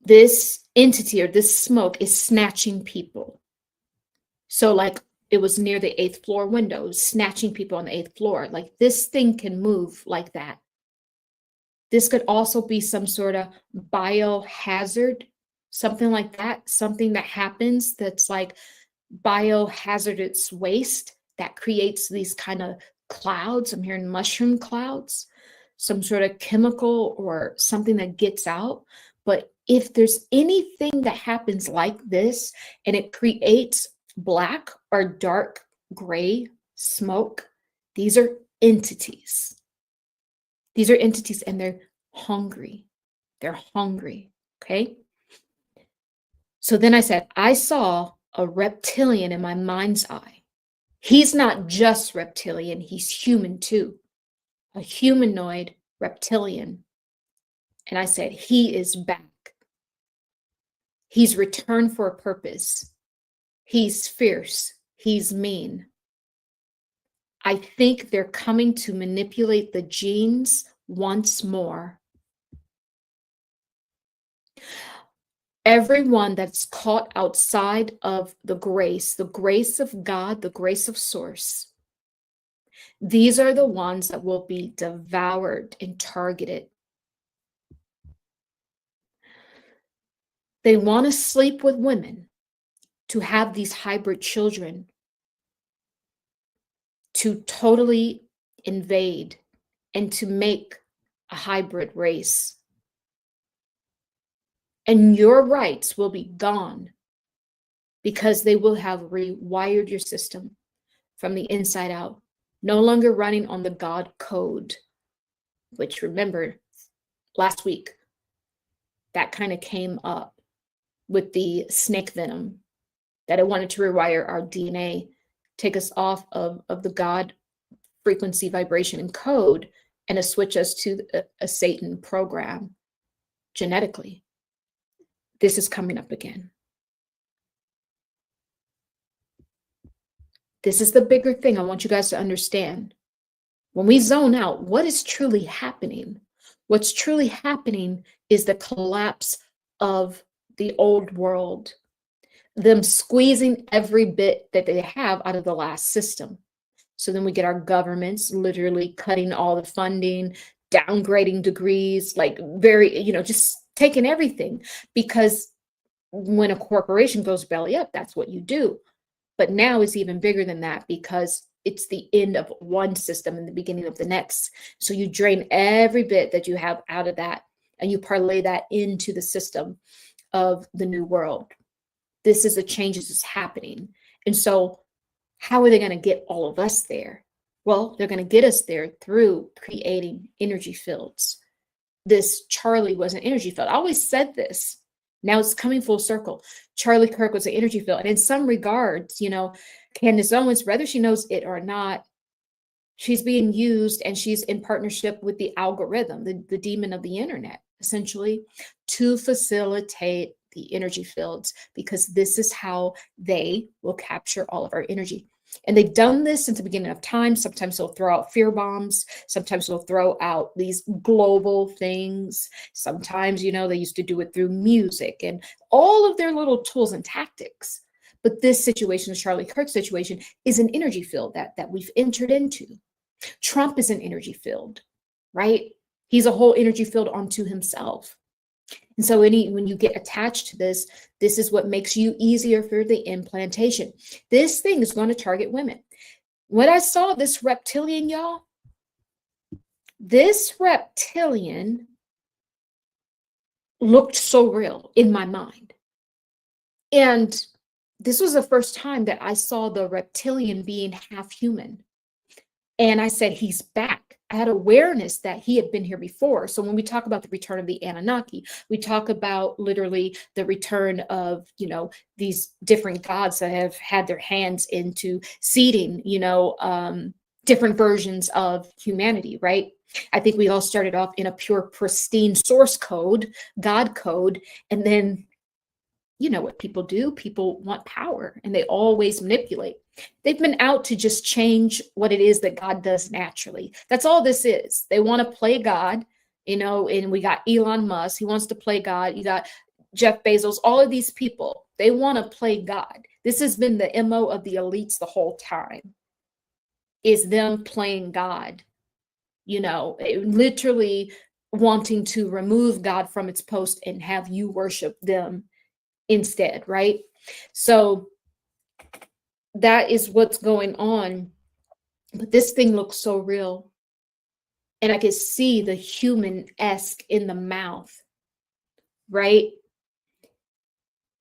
this entity or this smoke is snatching people. So like it was near the 8th floor windows, snatching people on the 8th floor. Like this thing can move like that. This could also be some sort of biohazard, something like that, something that happens that's like biohazardous waste that creates these kind of clouds. I'm hearing mushroom clouds, some sort of chemical or something that gets out. But if there's anything that happens like this and it creates black or dark gray smoke, these are entities. These are entities and they're hungry. They're hungry, okay? So then I said, I saw a reptilian in my mind's eye. He's not just reptilian, he's human too. A humanoid reptilian. And I said, he is back. He's returned for a purpose. He's fierce. He's mean. I think they're coming to manipulate the genes once more. Everyone that's caught outside of the grace of God, the grace of source, These are the ones that will be devoured and targeted. They want to sleep with women to have these hybrid children, to totally invade and to make a hybrid race. And your rights will be gone because they will have rewired your system from the inside out, no longer running on the God code, which, remember, last week, that kind of came up with the snake venom, that it wanted to rewire our DNA, take us off of the God frequency, vibration, and code, and to switch us to a Satan program genetically. This is coming up again. This is the bigger thing I want you guys to understand. When we zone out, what is truly happening? What's truly happening is the collapse of the old world, them squeezing every bit that they have out of the last system. So then we get our governments literally cutting all the funding, downgrading degrees, like very, just taking everything, because when a corporation goes belly up, that's what you do. But now it's even bigger than that, because it's the end of one system and the beginning of the next. So you drain every bit that you have out of that, and you parlay that into the system of the new world. This is a change that's happening. And so how are they going to get all of us there? Well, they're going to get us there through creating energy fields. This Charlie was an energy field. I always said this. Now it's coming full circle. Charlie Kirk was an energy field. And in some regards, Candace Owens, whether she knows it or not, she's being used, and she's in partnership with the algorithm, the demon of the internet, essentially, to facilitate the energy fields, because this is how they will capture all of our energy. And they've done this since the beginning of time. Sometimes they'll throw out fear bombs. Sometimes they'll throw out these global things. Sometimes, they used to do it through music and all of their little tools and tactics. But this situation, the Charlie Kirk situation, is an energy field that we've entered into. Trump is an energy field, right? He's a whole energy field unto himself. And so when you get attached to this is what makes you easier for the implantation. This thing is going to target women. When I saw this reptilian, y'all, this reptilian looked so real in my mind. And this was the first time that I saw the reptilian being half human. And I said, he's back. I had awareness that he had been here before. So when we talk about the return of the Anunnaki, we talk about literally the return of, these different gods that have had their hands into seeding, different versions of humanity, right? I think we all started off in a pure, pristine source code, God code, and then you know what people do. People want power, and they always manipulate. They've been out to just change what it is that God does naturally. That's all this is. They want to play God, and we got Elon Musk. He wants to play God. You got Jeff Bezos, all of these people. They want to play God. This has been the MO of the elites the whole time, is them playing God, literally wanting to remove God from its post and have you worship them instead, right? So that is what's going on. But this thing looks so real. And I could see the human-esque in the mouth, right?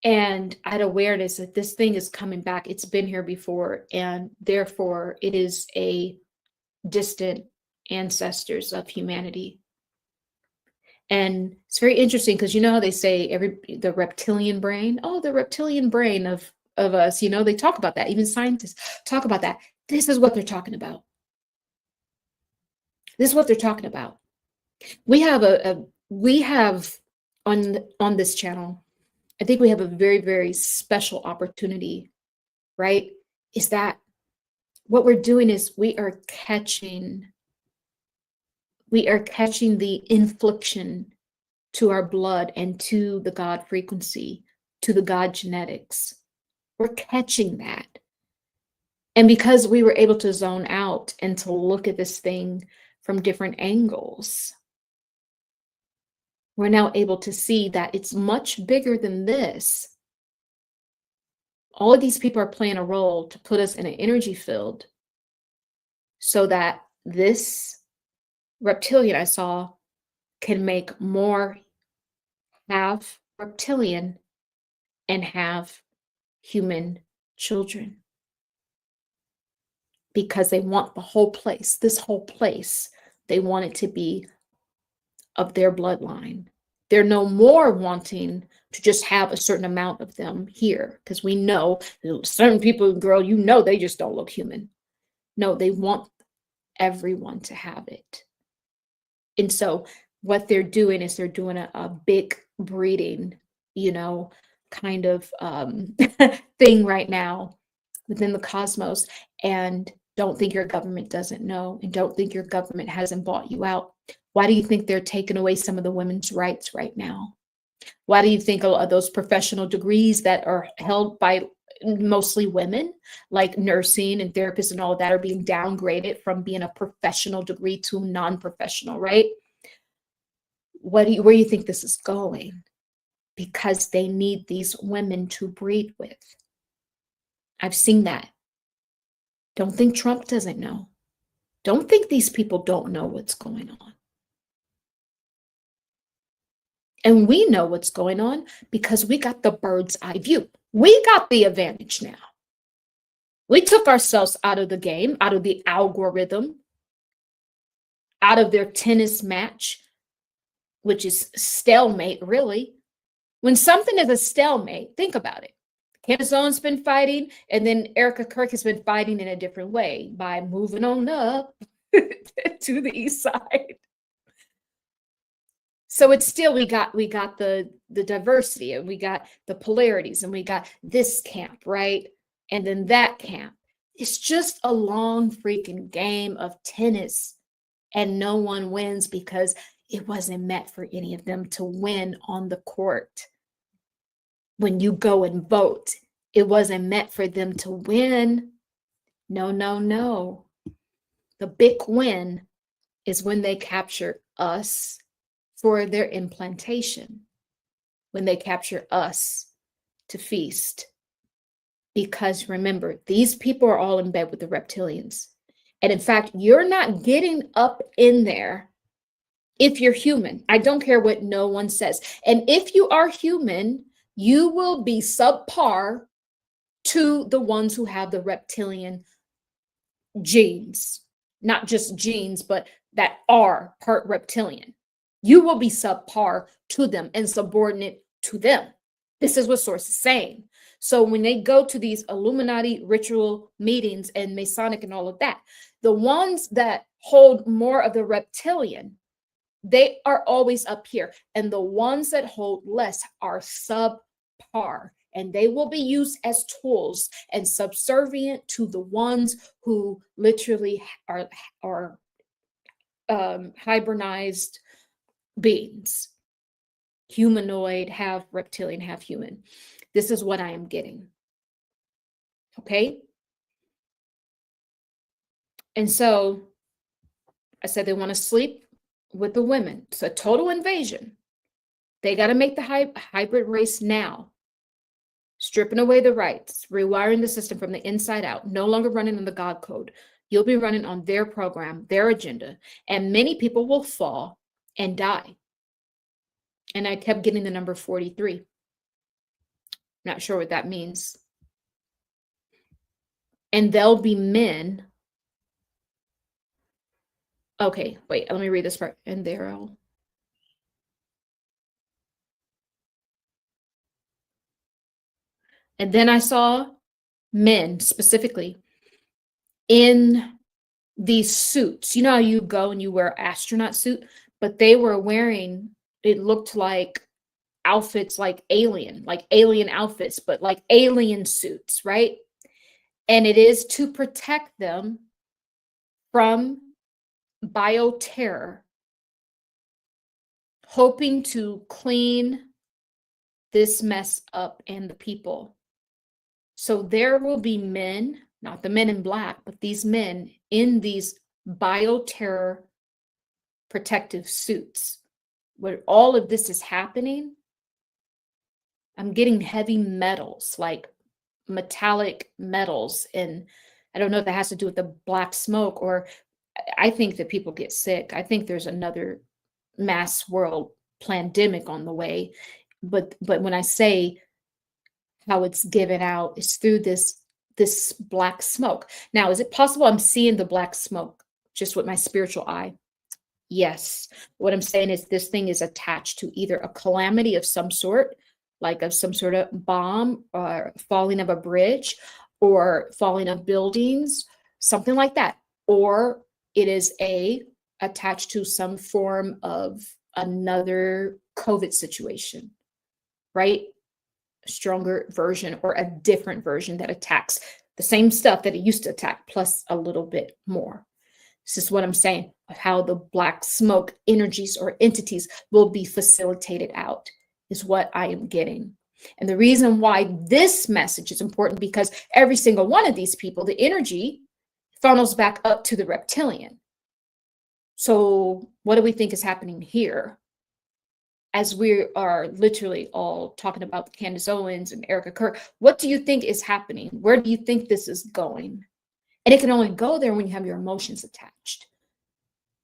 And I had awareness that this thing is coming back. It's been here before, and therefore it is a distant ancestors of humanity. And it's very interesting because how they say the reptilian brain, the reptilian brain of us, they talk about that. Even scientists talk about that. This is what they're talking about. This is what they're talking about. We have on this channel, I think we have a very, very special opportunity, right? Is that what we're doing is we are catching the infliction to our blood and to the God frequency, to the God genetics. We're catching that. And because we were able to zone out and to look at this thing from different angles, we're now able to see that it's much bigger than this. All of these people are playing a role to put us in an energy field so that this reptilian I saw can make more half reptilian and have human children. Because they want the whole place, this whole place, they want it to be of their bloodline. They're no more wanting to just have a certain amount of them here, because we know certain people, girl, you know, they just don't look human. No, they want everyone to have it. And so what they're doing is they're doing a big breeding, you know, kind of thing right now within the cosmos. And don't think your government doesn't know, and don't think your government hasn't bought you out. Why do you think they're taking away some of the women's rights right now? Why do you think a lot of those professional degrees that are held by mostly women, like nursing and therapists and all of that, are being downgraded from being a professional degree to non-professional, right? Where do you think this is going? Because they need these women to breed with. I've seen that. Don't think Trump doesn't know. Don't think these people don't know what's going on. And we know what's going on because we got the bird's eye view. We got the advantage now. We took ourselves out of the game, out of the algorithm, out of their tennis match, which is stalemate, really. When something is a stalemate, think about it. Candace Owens been fighting, and then Erica Kirk has been fighting in a different way by moving on up to the east side. So it's still, we got the diversity, and we got the polarities, and we got this camp, right? And then that camp. It's just a long freaking game of tennis, and no one wins because it wasn't meant for any of them to win on the court. When you go and vote, it wasn't meant for them to win. No, no, no. The big win is when they capture us for their implantation, when they capture us to feast. Because remember, these people are all in bed with the reptilians. And in fact, you're not getting up in there if you're human. I don't care what no one says. And if you are human, you will be subpar to the ones who have the reptilian genes. Not just genes, but that are part reptilian. You will be subpar to them and subordinate to them. This is what Source is saying. So when they go to these Illuminati ritual meetings and Masonic and all of that, the ones that hold more of the reptilian, they are always up here. And the ones that hold less are subpar. And they will be used as tools and subservient to the ones who literally are hibernized beings. Humanoid, half reptilian, half human. This is what I am getting. Okay? And so I said they want to sleep with the women. It's a total invasion. They got to make the hybrid race now. Stripping away the rights, rewiring the system from the inside out, no longer running on the God code. You'll be running on their program, their agenda, and many people will fall and die. And I kept getting the number 43. Not sure what that means. And there'll be men. Okay, wait, let me read this part. And there'll. And then I saw men specifically in these suits. You know how you go and you wear an astronaut suit, but they were wearing, it looked like outfits like alien outfits, but like alien suits, right? And it is to protect them from bioterror, hoping to clean this mess up and the people. So there will be men not the men in black, but these men in these bioterror protective suits, where all of this is happening. I'm getting heavy metals, like metallic metals. And I don't know if that has to do with the black smoke, or I think that people get sick. I think there's another mass world pandemic on the way. But when I say how it's given out, it's through this black smoke. Now, is it possible I'm seeing the black smoke just with my spiritual eye? Yes. What I'm saying is this thing is attached to either a calamity of some sort, like of some sort of bomb or falling of a bridge or falling of buildings, something like that. Or it is attached to some form of another COVID situation, right? A stronger version or a different version that attacks the same stuff that it used to attack, plus a little bit more. This is what I'm saying, of how the black smoke energies or entities will be facilitated out, is what I am getting. And the reason why this message is important, because every single one of these people, the energy funnels back up to the reptilian. So what do we think is happening here? As we are literally all talking about Candace Owens and Erica Kirk, what do you think is happening? Where do you think this is going? And it can only go there when you have your emotions attached.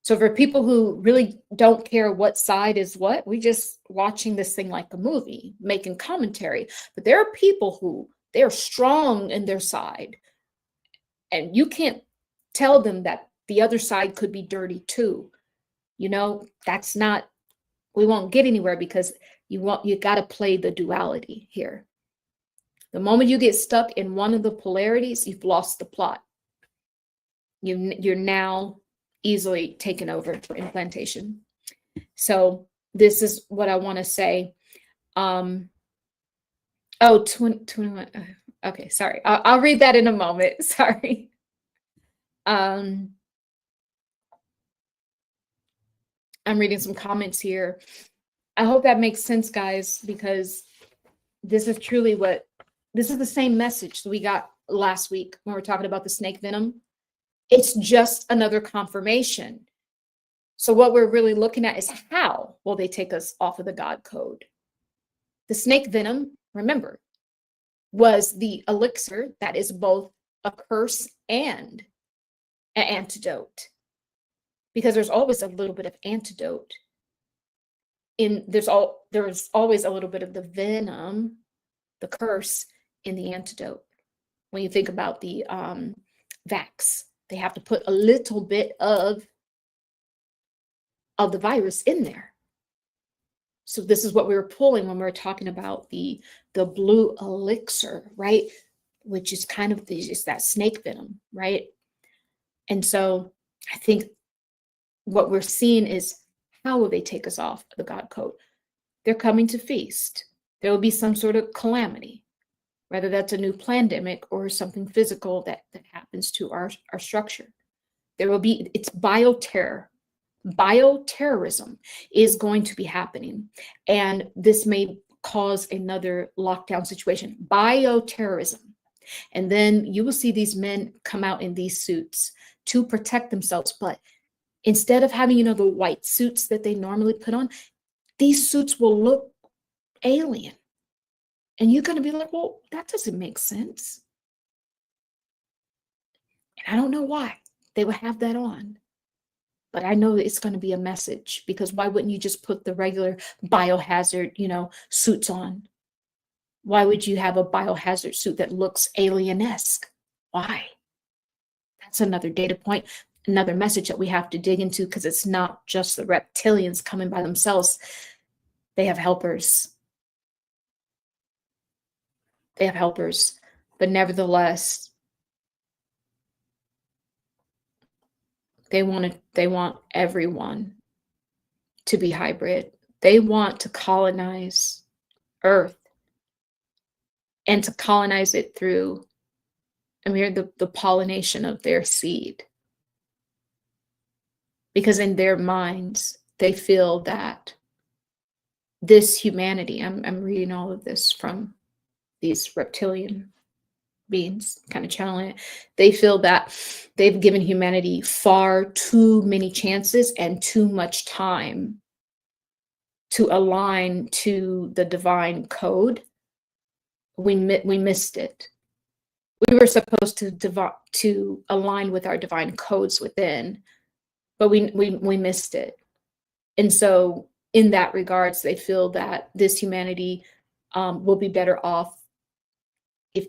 So for people who really don't care what side is what, we just watching this thing like a movie, making commentary. But there are people who they're strong in their side. And you can't tell them that the other side could be dirty too. You know, that's not, we won't get anywhere, because you got to play the duality here. The moment you get stuck in one of the polarities, you've lost the plot. You're now easily taken over for implantation. So this is what I want to say. 21. Okay, sorry. I'll read that in a moment. Sorry. I'm reading some comments here. I hope that makes sense, guys, because this is truly this is the same message that we got last week when we were talking about the snake venom. It's just another confirmation. So what we're really looking at is how will they take us off of the God code? The snake venom, remember, was the elixir that is both a curse and an antidote. Because there's always a little bit of antidote. There's always a little bit of the venom, the curse, in the antidote. When you think about the vax, they have to put a little bit of the virus in there. So this is what we were pulling when we were talking about the blue elixir, right? Which is kind of it's that snake venom, right? And so I think what we're seeing is, how will they take us off the God code? They're coming to feast. There will be some sort of calamity, whether that's a new pandemic or something physical that happens to our structure. There will be, it's bioterror. Bioterrorism is going to be happening. And this may cause another lockdown situation. Bioterrorism. And then you will see these men come out in these suits to protect themselves. But instead of having, the white suits that they normally put on, these suits will look alien. And you're going to be like, well, that doesn't make sense. And I don't know why they would have that on. But I know it's going to be a message, because why wouldn't you just put the regular biohazard, suits on? Why would you have a biohazard suit that looks alien-esque? Why? That's another data point, another message that we have to dig into, because it's not just the reptilians coming by themselves. They have helpers. They have helpers. But nevertheless, they want everyone to be hybrid. They want to colonize Earth, and to colonize it through, the pollination of their seed. Because in their minds, they feel that this humanity, I'm reading all of this from these reptilian beings, kind of channeling it. They feel that they've given humanity far too many chances and too much time to align to the divine code. We missed it. We were supposed to align with our divine codes within, but we missed it. And so in that regards, they feel that this humanity will be better off if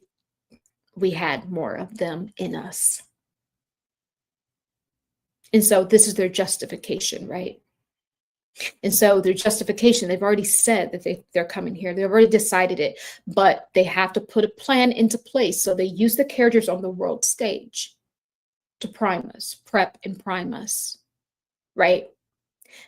we had more of them in us. And so this is their justification, right? And so their justification, they've already said that they're coming here. They've already decided it, but they have to put a plan into place. So they use the characters on the world stage to prime us, prep and prime us, right?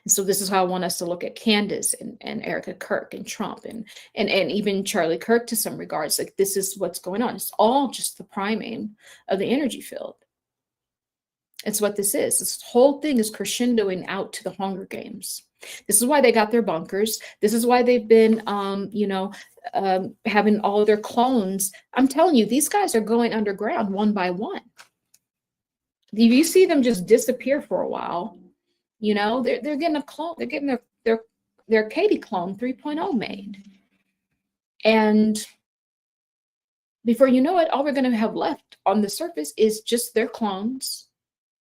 And so this is how I want us to look at Candace and Erica Kirk and Trump and even Charlie Kirk to some regards. Like, this is what's going on. It's all just the priming of the energy field. It's what this is. This whole thing is crescendoing out to the Hunger Games. This is why they got their bunkers. This is why they've been, having all of their clones. I'm telling you, these guys are going underground one by one. If you see them just disappear for a while, they're getting a clone. They're getting their Katie clone 3.0 made. And before you know it, all we're going to have left on the surface is just their clones.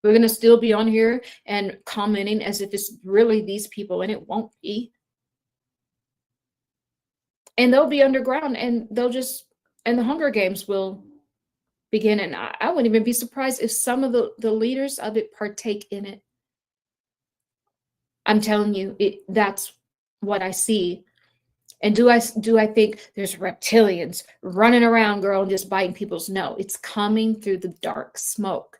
We're going to still be on here and commenting as if it's really these people, and it won't be. And they'll be underground, and the Hunger Games will begin. And I wouldn't even be surprised if some of the leaders of it partake in it. I'm telling you, that's what I see. And do I think there's reptilians running around, girl, and just biting people's? No, it's coming through the dark smoke.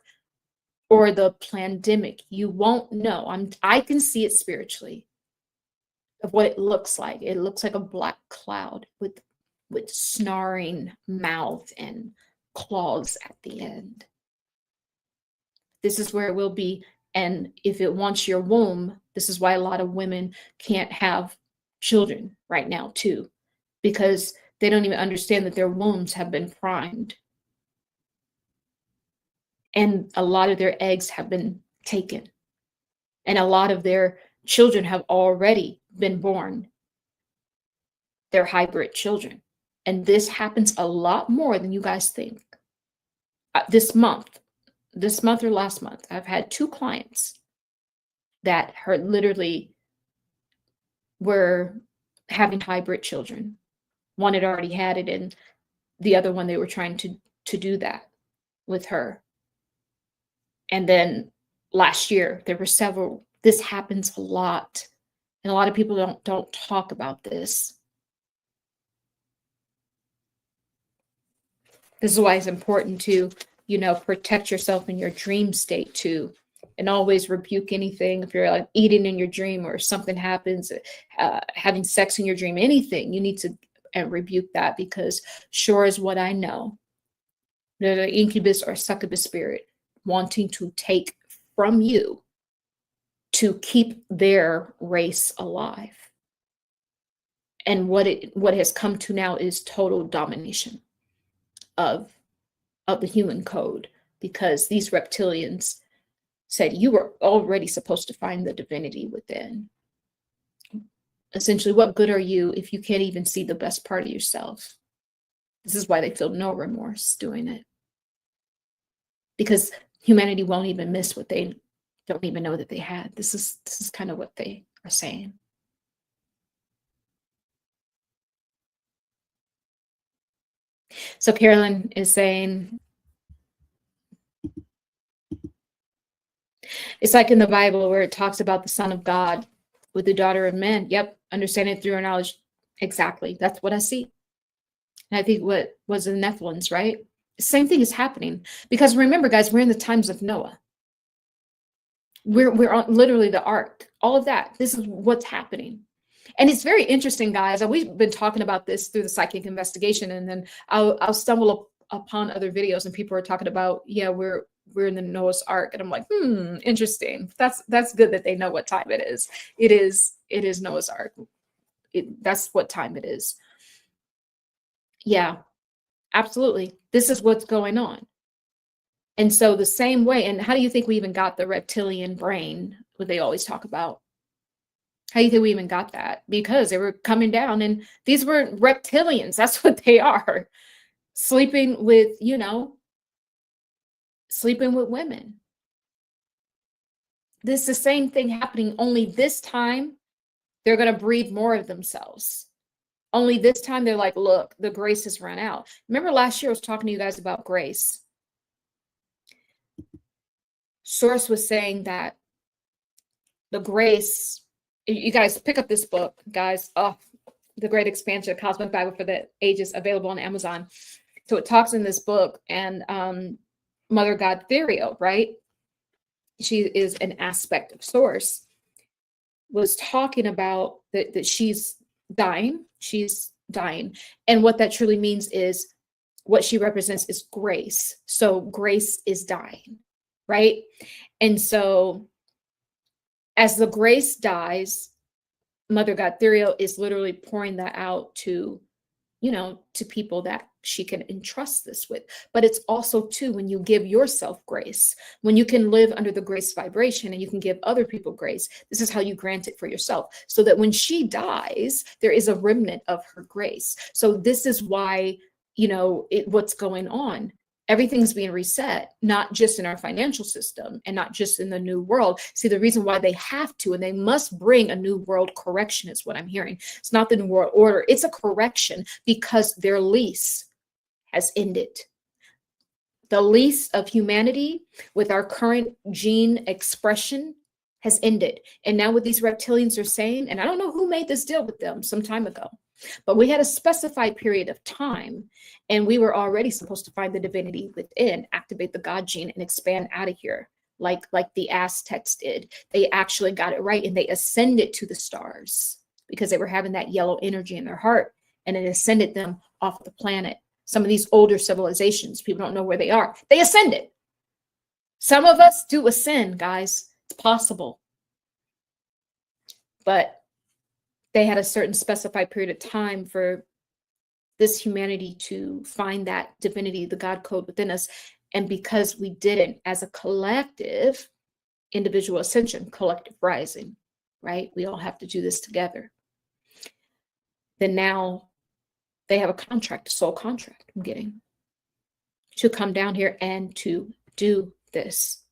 Or the pandemic. You won't know. I can see it spiritually of what it looks like. It looks like a black cloud with snarling mouth and claws at the end. This is where it will be. And if it wants your womb, this is why a lot of women can't have children right now too, because they don't even understand that their wombs have been primed. And a lot of their eggs have been taken. And a lot of their children have already been born. They're hybrid children. And this happens a lot more than you guys think. This month or last month, I've had 2 clients that literally were having hybrid children. One had already had it, and the other one, they were trying to do that with her. And then last year, there were several. This happens a lot. And a lot of people don't talk about this. This is why it's important to, protect yourself in your dream state too. And always rebuke anything. If you're like eating in your dream or something happens, having sex in your dream, anything, you need to rebuke that, because sure as what I know, there's an incubus or succubus spirit wanting to take from you to keep their race alive. And what has come to now is total domination of the human code, because these reptilians said you were already supposed to find the divinity within. Essentially, what good are you if you can't even see the best part of yourself? This is why they feel no remorse doing it, because humanity won't even miss what they don't even know that they had. This is kind of what they are saying. So Carolyn is saying, it's like in the Bible where it talks about the Son of God with the daughter of men. Yep, understanding through our knowledge. Exactly. That's what I see. And I think what was the Nephilims, right? Same thing is happening. Because remember, guys, we're in the times of Noah. We're on literally the ark. All of that. This is what's happening. And it's very interesting, guys. We've been talking about this through the psychic investigation, and then I'll stumble upon other videos, and people are talking about, yeah, we're in the Noah's Ark, and I'm like, interesting. That's good that they know what time it is. It is Noah's Ark. That's what time it is. Yeah, Absolutely. This is what's going on. And so the same way, and how do you think we even got the reptilian brain, what they always talk about? How do you think we even got that? Because they were coming down and these were reptilians. That's what they are. Sleeping with, you know, sleeping with women. This is the same thing happening, only this time they're going to breathe more of themselves. Only this time they're like, look, the grace has run out. Remember last year I was talking to you guys about grace. Source was saying that the grace, you guys pick up this book, guys. Oh, The Great Expansion, Cosmic Bible for the Ages, available on Amazon. So it talks in this book, and Mother God Theriot, right? She is an aspect of Source, was talking about that she's dying. She's dying. And what that truly means is what she represents is grace. So grace is dying, right? And so as the grace dies, Mother God Theriot is literally pouring that out to, you know, to people that she can entrust this with. But it's also too, when you give yourself grace, when you can live under the grace vibration and you can give other people grace, this is how you grant it for yourself. So that when she dies, there is a remnant of her grace. So this is why, you know, what's going on. Everything's being reset, not just in our financial system and not just in the new world. See, the reason why they have to, and they must bring a new world correction is what I'm hearing. It's not the new world order. It's a correction because their lease has ended. The lease of humanity with our current gene expression has ended. And now what these reptilians are saying, and I don't know who made this deal with them some time ago, but we had a specified period of time, and we were already supposed to find the divinity within, activate the God gene, and expand out of here, like the Aztecs did. They actually got it right, and they ascended to the stars because they were having that yellow energy in their heart, and it ascended them off the planet. Some of these older civilizations, people don't know where they are. They ascended. Some of us do ascend, guys. It's possible. But they had a certain specified period of time for this humanity to find that divinity, the God code within us. And because we didn't, as a collective, individual ascension, collective rising, right? We all have to do this together. Then now they have a contract, a soul contract, I'm getting, to come down here and to do this.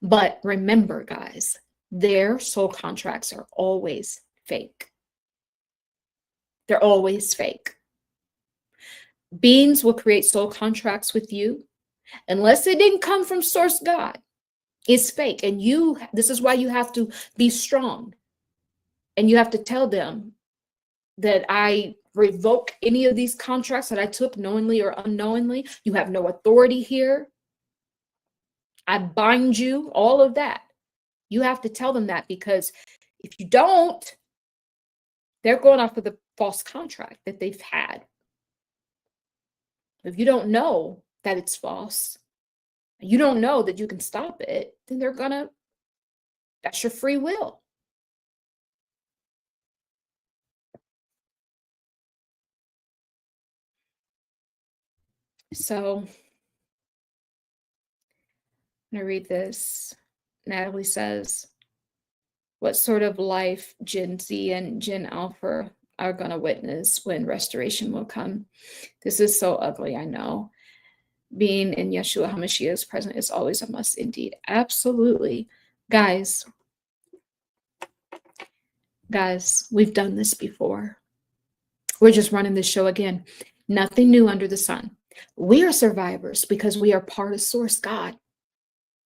But remember, guys, their soul contracts are always fake. They're always fake. Beings will create soul contracts with you unless it didn't come from Source God. It's fake. And this is why you have to be strong. And you have to tell them that I revoke any of these contracts that I took knowingly or unknowingly. You have no authority here. I bind you, all of that. You have to tell them that, because if you don't, they're going off of the false contract that they've had. If you don't know that it's false, you don't know that you can stop it, then that's your free will. So I'm going to read this. Natalie says, what sort of life Gen Z and Gen Alpha are going to witness when restoration will come? This is so ugly, I know. Being in Yeshua HaMashiach's presence is always a must indeed. Absolutely. Guys, we've done this before. We're just running this show again. Nothing new under the sun. We are survivors because we are part of Source God.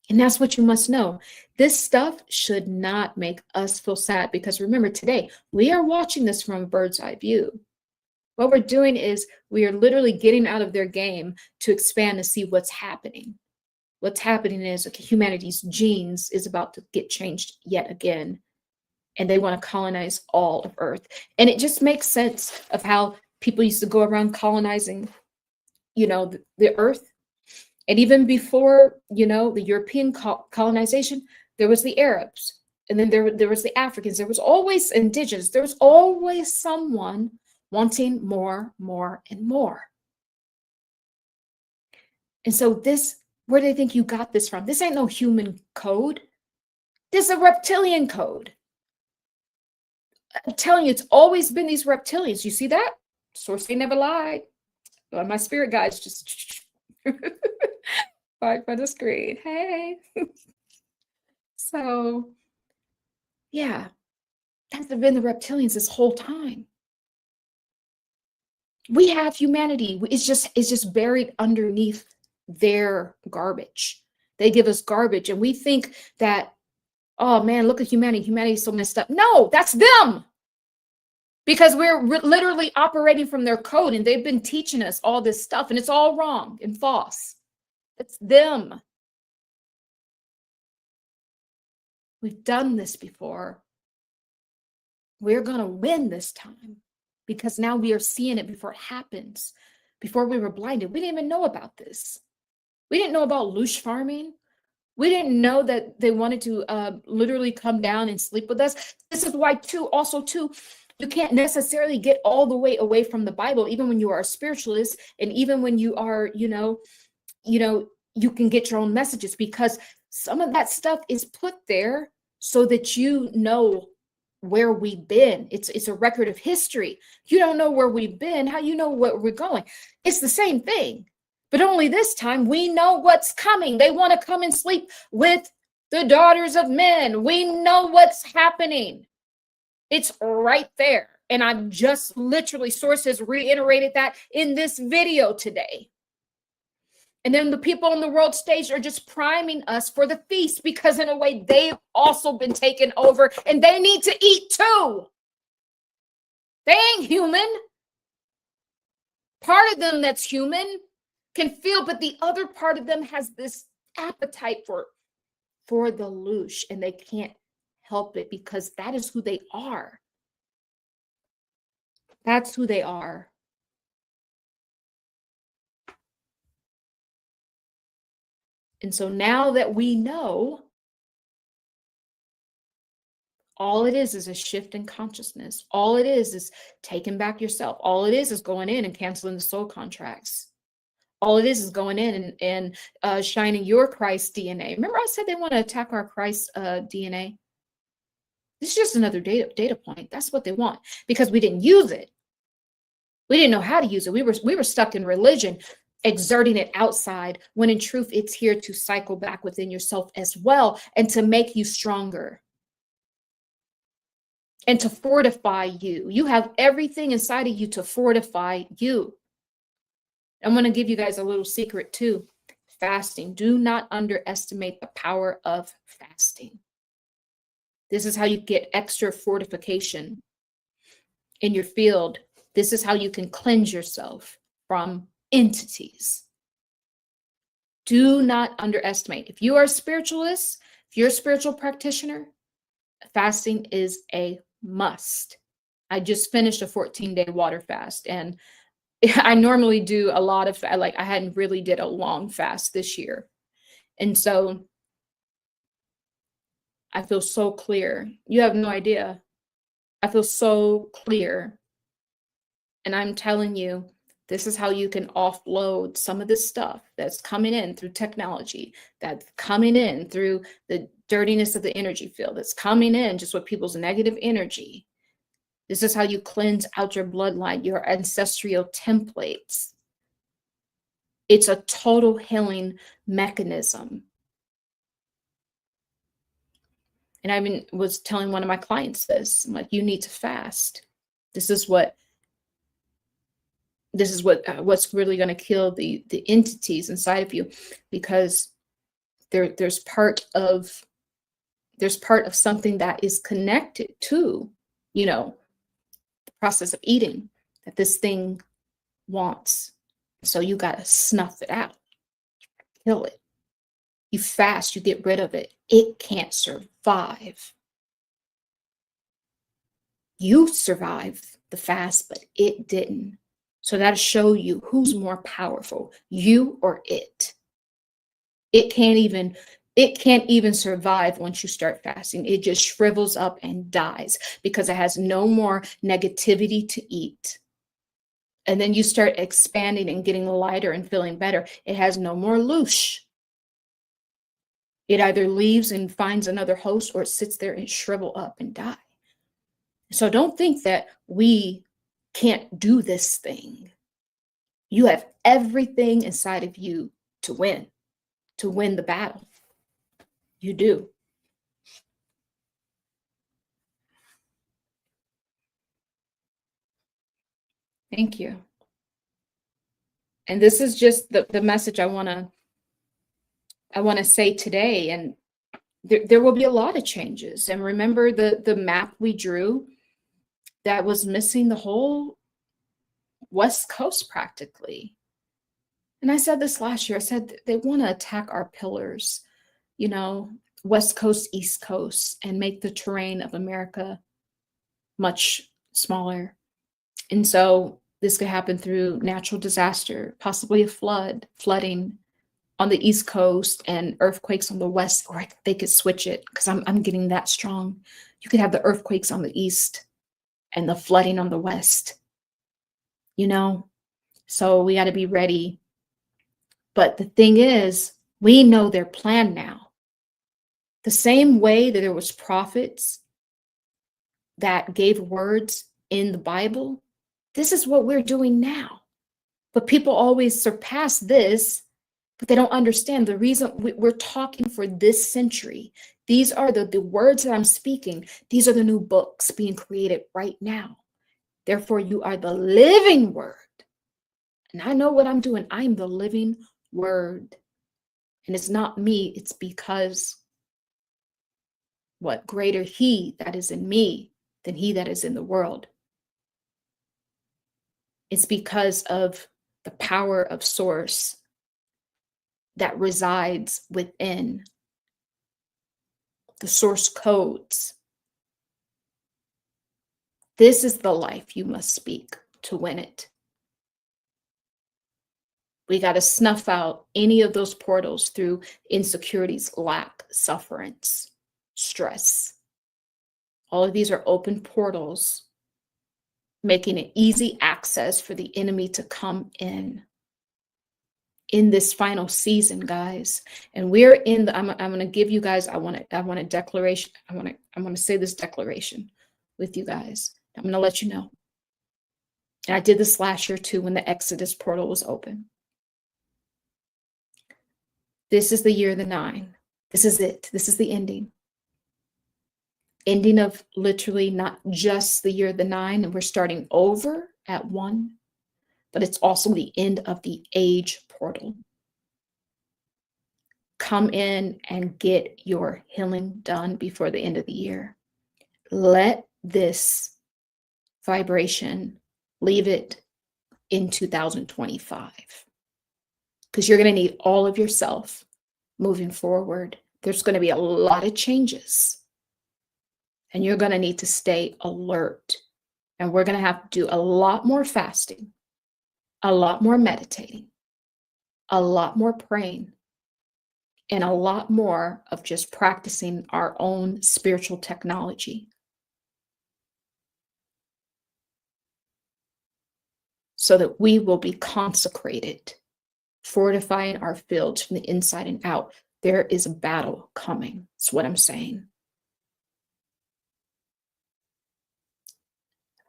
And that's what you must know. This stuff should not make us feel sad, because remember, today we are watching this from a bird's eye view. What we're doing is we are literally getting out of their game to expand to see what's happening. What's happening is humanity's genes is about to get changed yet again. And they want to colonize all of Earth. And it just makes sense of how people used to go around colonizing, the Earth. And even before, the European colonization, there was the Arabs. And then there was the Africans. There was always indigenous. There was always someone wanting more, and more. And so where do they think you got this from? This ain't no human code. This is a reptilian code. I'm telling you, it's always been these reptilians. You see that? Source, they never lied. My spirit guides just right by the screen. Hey. So, yeah, that's been the reptilians this whole time. We have humanity. It's just buried underneath their garbage. They give us garbage, and we think that, oh man, look at humanity. Humanity is so messed up. No, that's them. Because we're literally operating from their code, and they've been teaching us all this stuff, and it's all wrong and false. It's them. We've done this before. We're going to win this time, because now we are seeing it before it happens. Before we were blinded, we didn't even know about this. We didn't know about loosh farming. We didn't know that they wanted to literally come down and sleep with us. This is why, too, you can't necessarily get all the way away from the Bible, even when you are a spiritualist, and even when you are, you can get your own messages, because some of that stuff is put there so that you know where we've been. It's a record of history. You don't know where we've been. How you know where we're going? It's the same thing, but only this time we know what's coming. They want to come and sleep with the daughters of men. We know what's happening. It's right there. And I've just literally, sources reiterated that in this video today. And then the people on the world stage are just priming us for the feast, because in a way they've also been taken over and they need to eat too. They ain't human. Part of them that's human can feel, but the other part of them has this appetite for the loosh, and they can't help it, because that is who they are. That's who they are. And so now that we know, all it is a shift in consciousness. All it is taking back yourself. All it is going in and canceling the soul contracts. All it is going in and shining your Christ DNA. Remember I said they want to attack our Christ DNA? This is just another data point. That's what they want, because we didn't use it. We didn't know how to use it. We were stuck in religion, exerting it outside, when in truth it's here to cycle back within yourself as well, and to make you stronger and to fortify you. You have everything inside of you to fortify you. I'm going to give you guys a little secret too. Fasting. Do not underestimate the power of fasting. This is how you get extra fortification in your field. This is how you can cleanse yourself from entities. Do not underestimate. If you are a spiritualist, if you're a spiritual practitioner, fasting is a must. I just finished a 14-day water fast, and I normally do a lot of, I hadn't really did a long fast this year. And so I feel so clear. You have no idea. I feel so clear. And I'm telling you, this is how you can offload some of this stuff that's coming in through technology, that's coming in through the dirtiness of the energy field, that's coming in just with people's negative energy. This is how you cleanse out your bloodline, your ancestral templates. It's a total healing mechanism. And I was telling one of my clients this. I'm like, you need to fast. This is what's really going to kill the entities inside of you, because there's part of something that is connected to, the process of eating that this thing wants. So you got to snuff it out, kill it. You fast, you get rid of it. It can't survive. You survived the fast, but it didn't. So that'll show you who's more powerful, you or it. It can't even survive once you start fasting. It just shrivels up and dies, because it has no more negativity to eat. And then you start expanding and getting lighter and feeling better. It has no more loosh. It either leaves and finds another host, or it sits there and shrivel up and die. So don't think that we can't do this thing. You have everything inside of you to win the battle. You do. Thank you. And this is just the message I want to say today. And there will be a lot of changes. And remember the map we drew that was missing the whole West Coast practically. And I said this last year, I said they want to attack our pillars, West Coast, East Coast, and make the terrain of America much smaller. And so this could happen through natural disaster, possibly a flooding on the East Coast and earthquakes on the West, or they could switch it because I'm getting that strong. You could have the earthquakes on the East and the flooding on the West, So we got to be ready. But the thing is, we know their plan now. The same way that there was prophets that gave words in the Bible, this is what we're doing now. But people always surpass this, but they don't understand the reason we're talking for this century. These are the words that I'm speaking. These are the new books being created right now. Therefore, you are the living word. And I know what I'm doing. I'm the living word. And it's not me. It's because what greater he that is in me than he that is in the world. It's because of the power of source that resides within the source codes. This is the life you must speak to win it. We got to snuff out any of those portals through insecurities, lack, sufferance, stress. All of these are open portals, making it easy access for the enemy to come in this final season, guys. And we're in the, I'm going to give you guys, I want a declaration. I'm going to say this declaration with you guys. I'm going to let you know. And I did this last year too, when the Exodus portal was open. This is the year of the 9. This is it. This is the ending. Ending of literally not just the year of the 9, and we're starting over at 1, but it's also the end of the age portal. Come in and get your healing done before the end of the year. Let this vibration, leave it in 2025. Because you're going to need all of yourself moving forward. There's going to be a lot of changes. And you're going to need to stay alert. And we're going to have to do a lot more fasting, a lot more meditating, a lot more praying, and a lot more of just practicing our own spiritual technology. So that we will be consecrated, fortifying our fields from the inside and out. There is a battle coming. That's what I'm saying.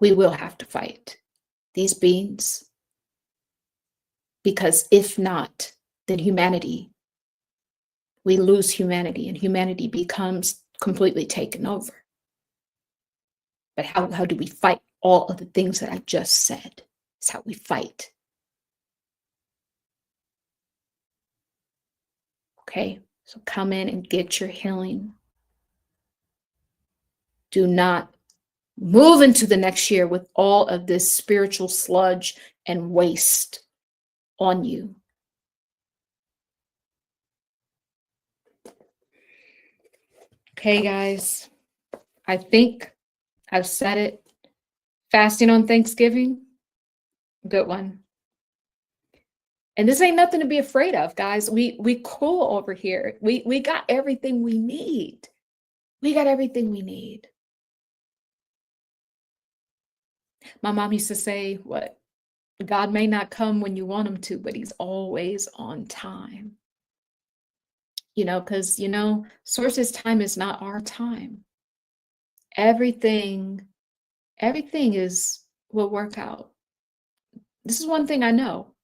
We will have to fight these beings, because if not, then humanity, we lose humanity, and humanity becomes completely taken over. But how do we fight all of the things that I just said? It's how we fight. Okay, so come in and get your healing. Do not move into the next year with all of this spiritual sludge and waste on you. Okay, guys, I think I've said it. Fasting on Thanksgiving, good one. And this ain't nothing to be afraid of, guys. We cool over here. We got everything we need. We got everything we need. My mom used to say, what? God may not come when you want him to, but he's always on time. Because, Source's time is not our time. Everything will work out. This is one thing I know.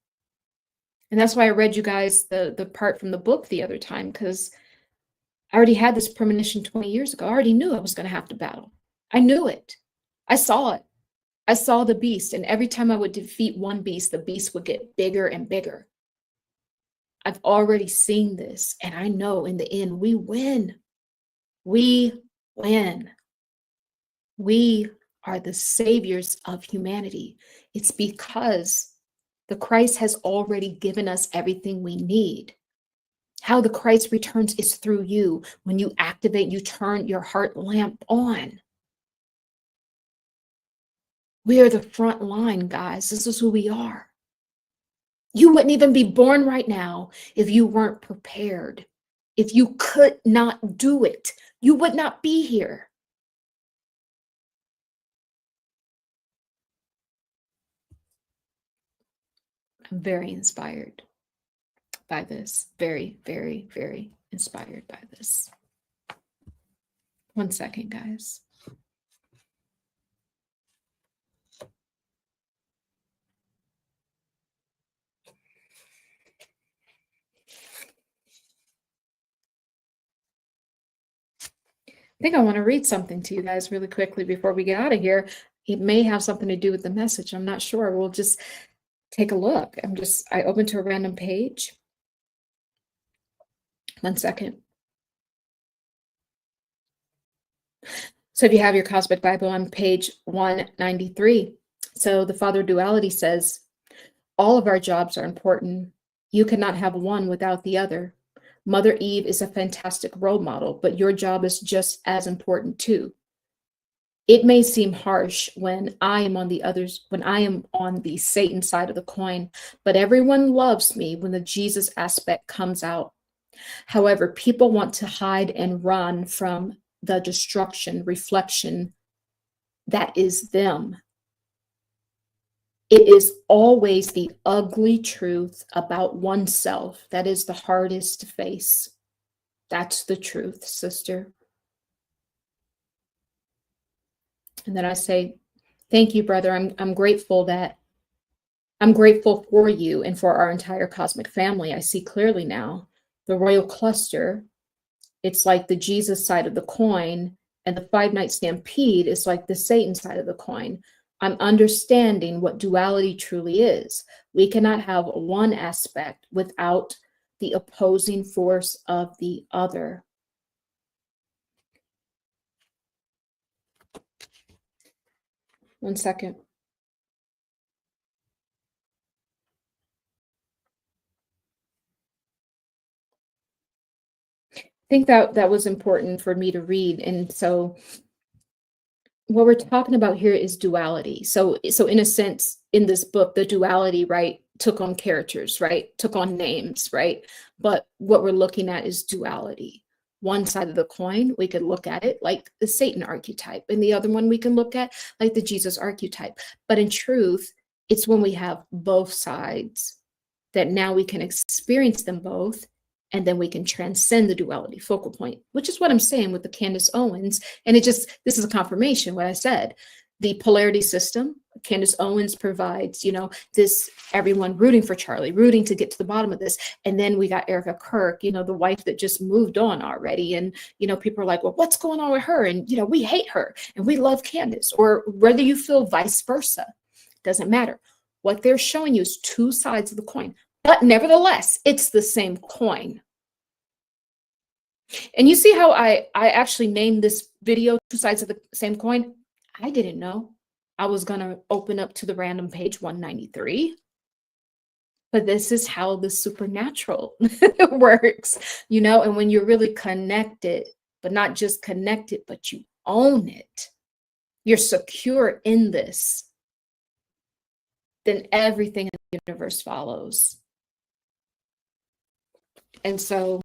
And that's why I read you guys the part from the book the other time, because I already had this premonition 20 years ago. I already knew I was going to have to battle. I knew it. I saw it. I saw the beast. And every time I would defeat one beast, the beast would get bigger and bigger. I've already seen this. And I know in the end, we win. We win. We are the saviors of humanity. It's because the Christ has already given us everything we need. How the Christ returns is through you. When you activate, you turn your heart lamp on. We are the front line, guys. This is who we are. You wouldn't even be born right now if you weren't prepared. If you could not do it, you would not be here. I'm very inspired by this. Very, very, very inspired by this. 1 second, guys. I think I want to read something to you guys really quickly before we get out of here. It may have something to do with the message. I'm not sure. We'll just take a look. I opened to a random page. 1 second. So if you have your Cosmic Bible on page 193. So the Father Duality says, all of our jobs are important. You cannot have one without the other. Mother Eve is a fantastic role model, but your job is just as important too. It may seem harsh when I am on the Satan side of the coin, but everyone loves me when the Jesus aspect comes out. However, people want to hide and run from the destruction, reflection that is them. It is always the ugly truth about oneself that is the hardest to face. That's the truth, sister. And then I say, thank you, brother. I'm grateful for you and for our entire cosmic family. I see clearly now the royal cluster. It's like the Jesus side of the coin, and the 5-night stampede is like the Satan side of the coin. I'm understanding what duality truly is. We cannot have one aspect without the opposing force of the other. One second. I think that was important for me to read. And so what we're talking about here is duality. So in a sense, in this book, the duality, right, took on characters, right, took on names, right? But what we're looking at is duality. One side of the coin, we could look at it like the Satan archetype, and the other one we can look at like the Jesus archetype. But in truth, it's when we have both sides that now we can experience them both, and then we can transcend the duality focal point, which is what I'm saying with the Candace Owens. And this is a confirmation what I said. The polarity system, Candace Owens provides, this everyone rooting for Charlie, rooting to get to the bottom of this. And then we got Erica Kirk, the wife that just moved on already. And, people are like, well, what's going on with her? And, we hate her and we love Candace. Or whether you feel vice versa, doesn't matter. What they're showing you is two sides of the coin. But nevertheless, it's the same coin. And you see how I actually named this video two sides of the same coin? I didn't know I was going to open up to the random page 193. But this is how the supernatural works, and when you're really connected, but not just connected, but you own it, you're secure in this, then everything in the universe follows. And so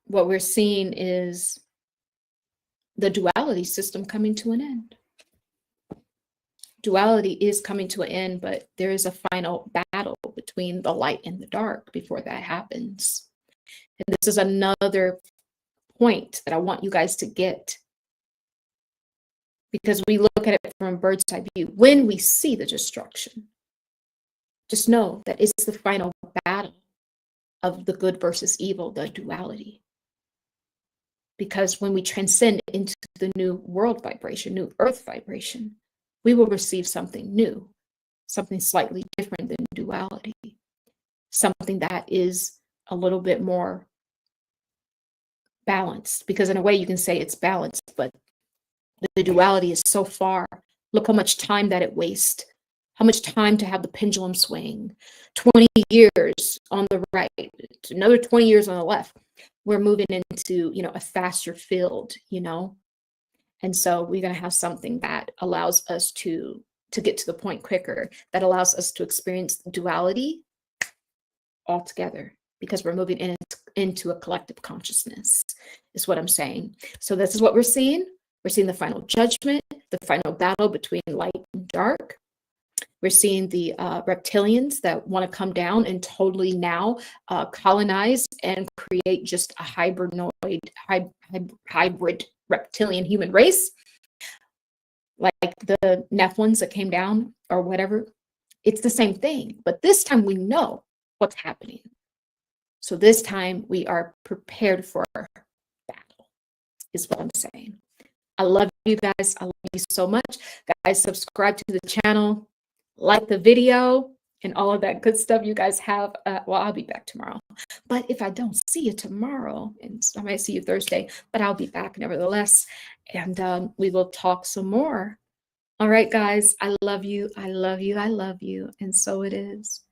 what we're seeing is the duality system coming to an end. duality is coming to an end, but there is a final battle between the light and the dark before that happens. And this is another point that I want you guys to get, because we look at it from a bird's eye view. When we see the destruction, just know that it's the final battle of the good versus evil, the duality. Because when we transcend into the new world vibration, new earth vibration, we will receive something new, something slightly different than duality, something that is a little bit more balanced. Because in a way you can say it's balanced, but the duality is so far. Look how much time that it wastes, how much time to have the pendulum swing. 20 years on the right, another 20 years on the left. We're moving into, a faster field, And so we're going to have something that allows us to get to the point quicker, that allows us to experience duality altogether, because we're moving into a collective consciousness, is what I'm saying. So this is what we're seeing. We're seeing the final judgment, the final battle between light and dark. We're seeing the reptilians that want to come down and totally now colonize and create just a hybrid reptilian human race, like the Nephilims that came down or whatever. It's the same thing, but this time we know what's happening. So this time we are prepared for battle, is what I'm saying. I love you guys. I love you so much. Guys, subscribe to the channel, like the video, and all of that good stuff you guys have. Well, I'll be back tomorrow. But if I don't see you tomorrow, and I might see you Thursday, but I'll be back nevertheless. And we will talk some more. All right, guys, I love you. I love you. I love you. And so it is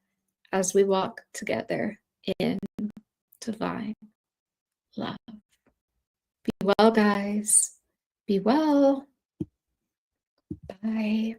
as we walk together in divine love. Be well, guys. Be well. Bye.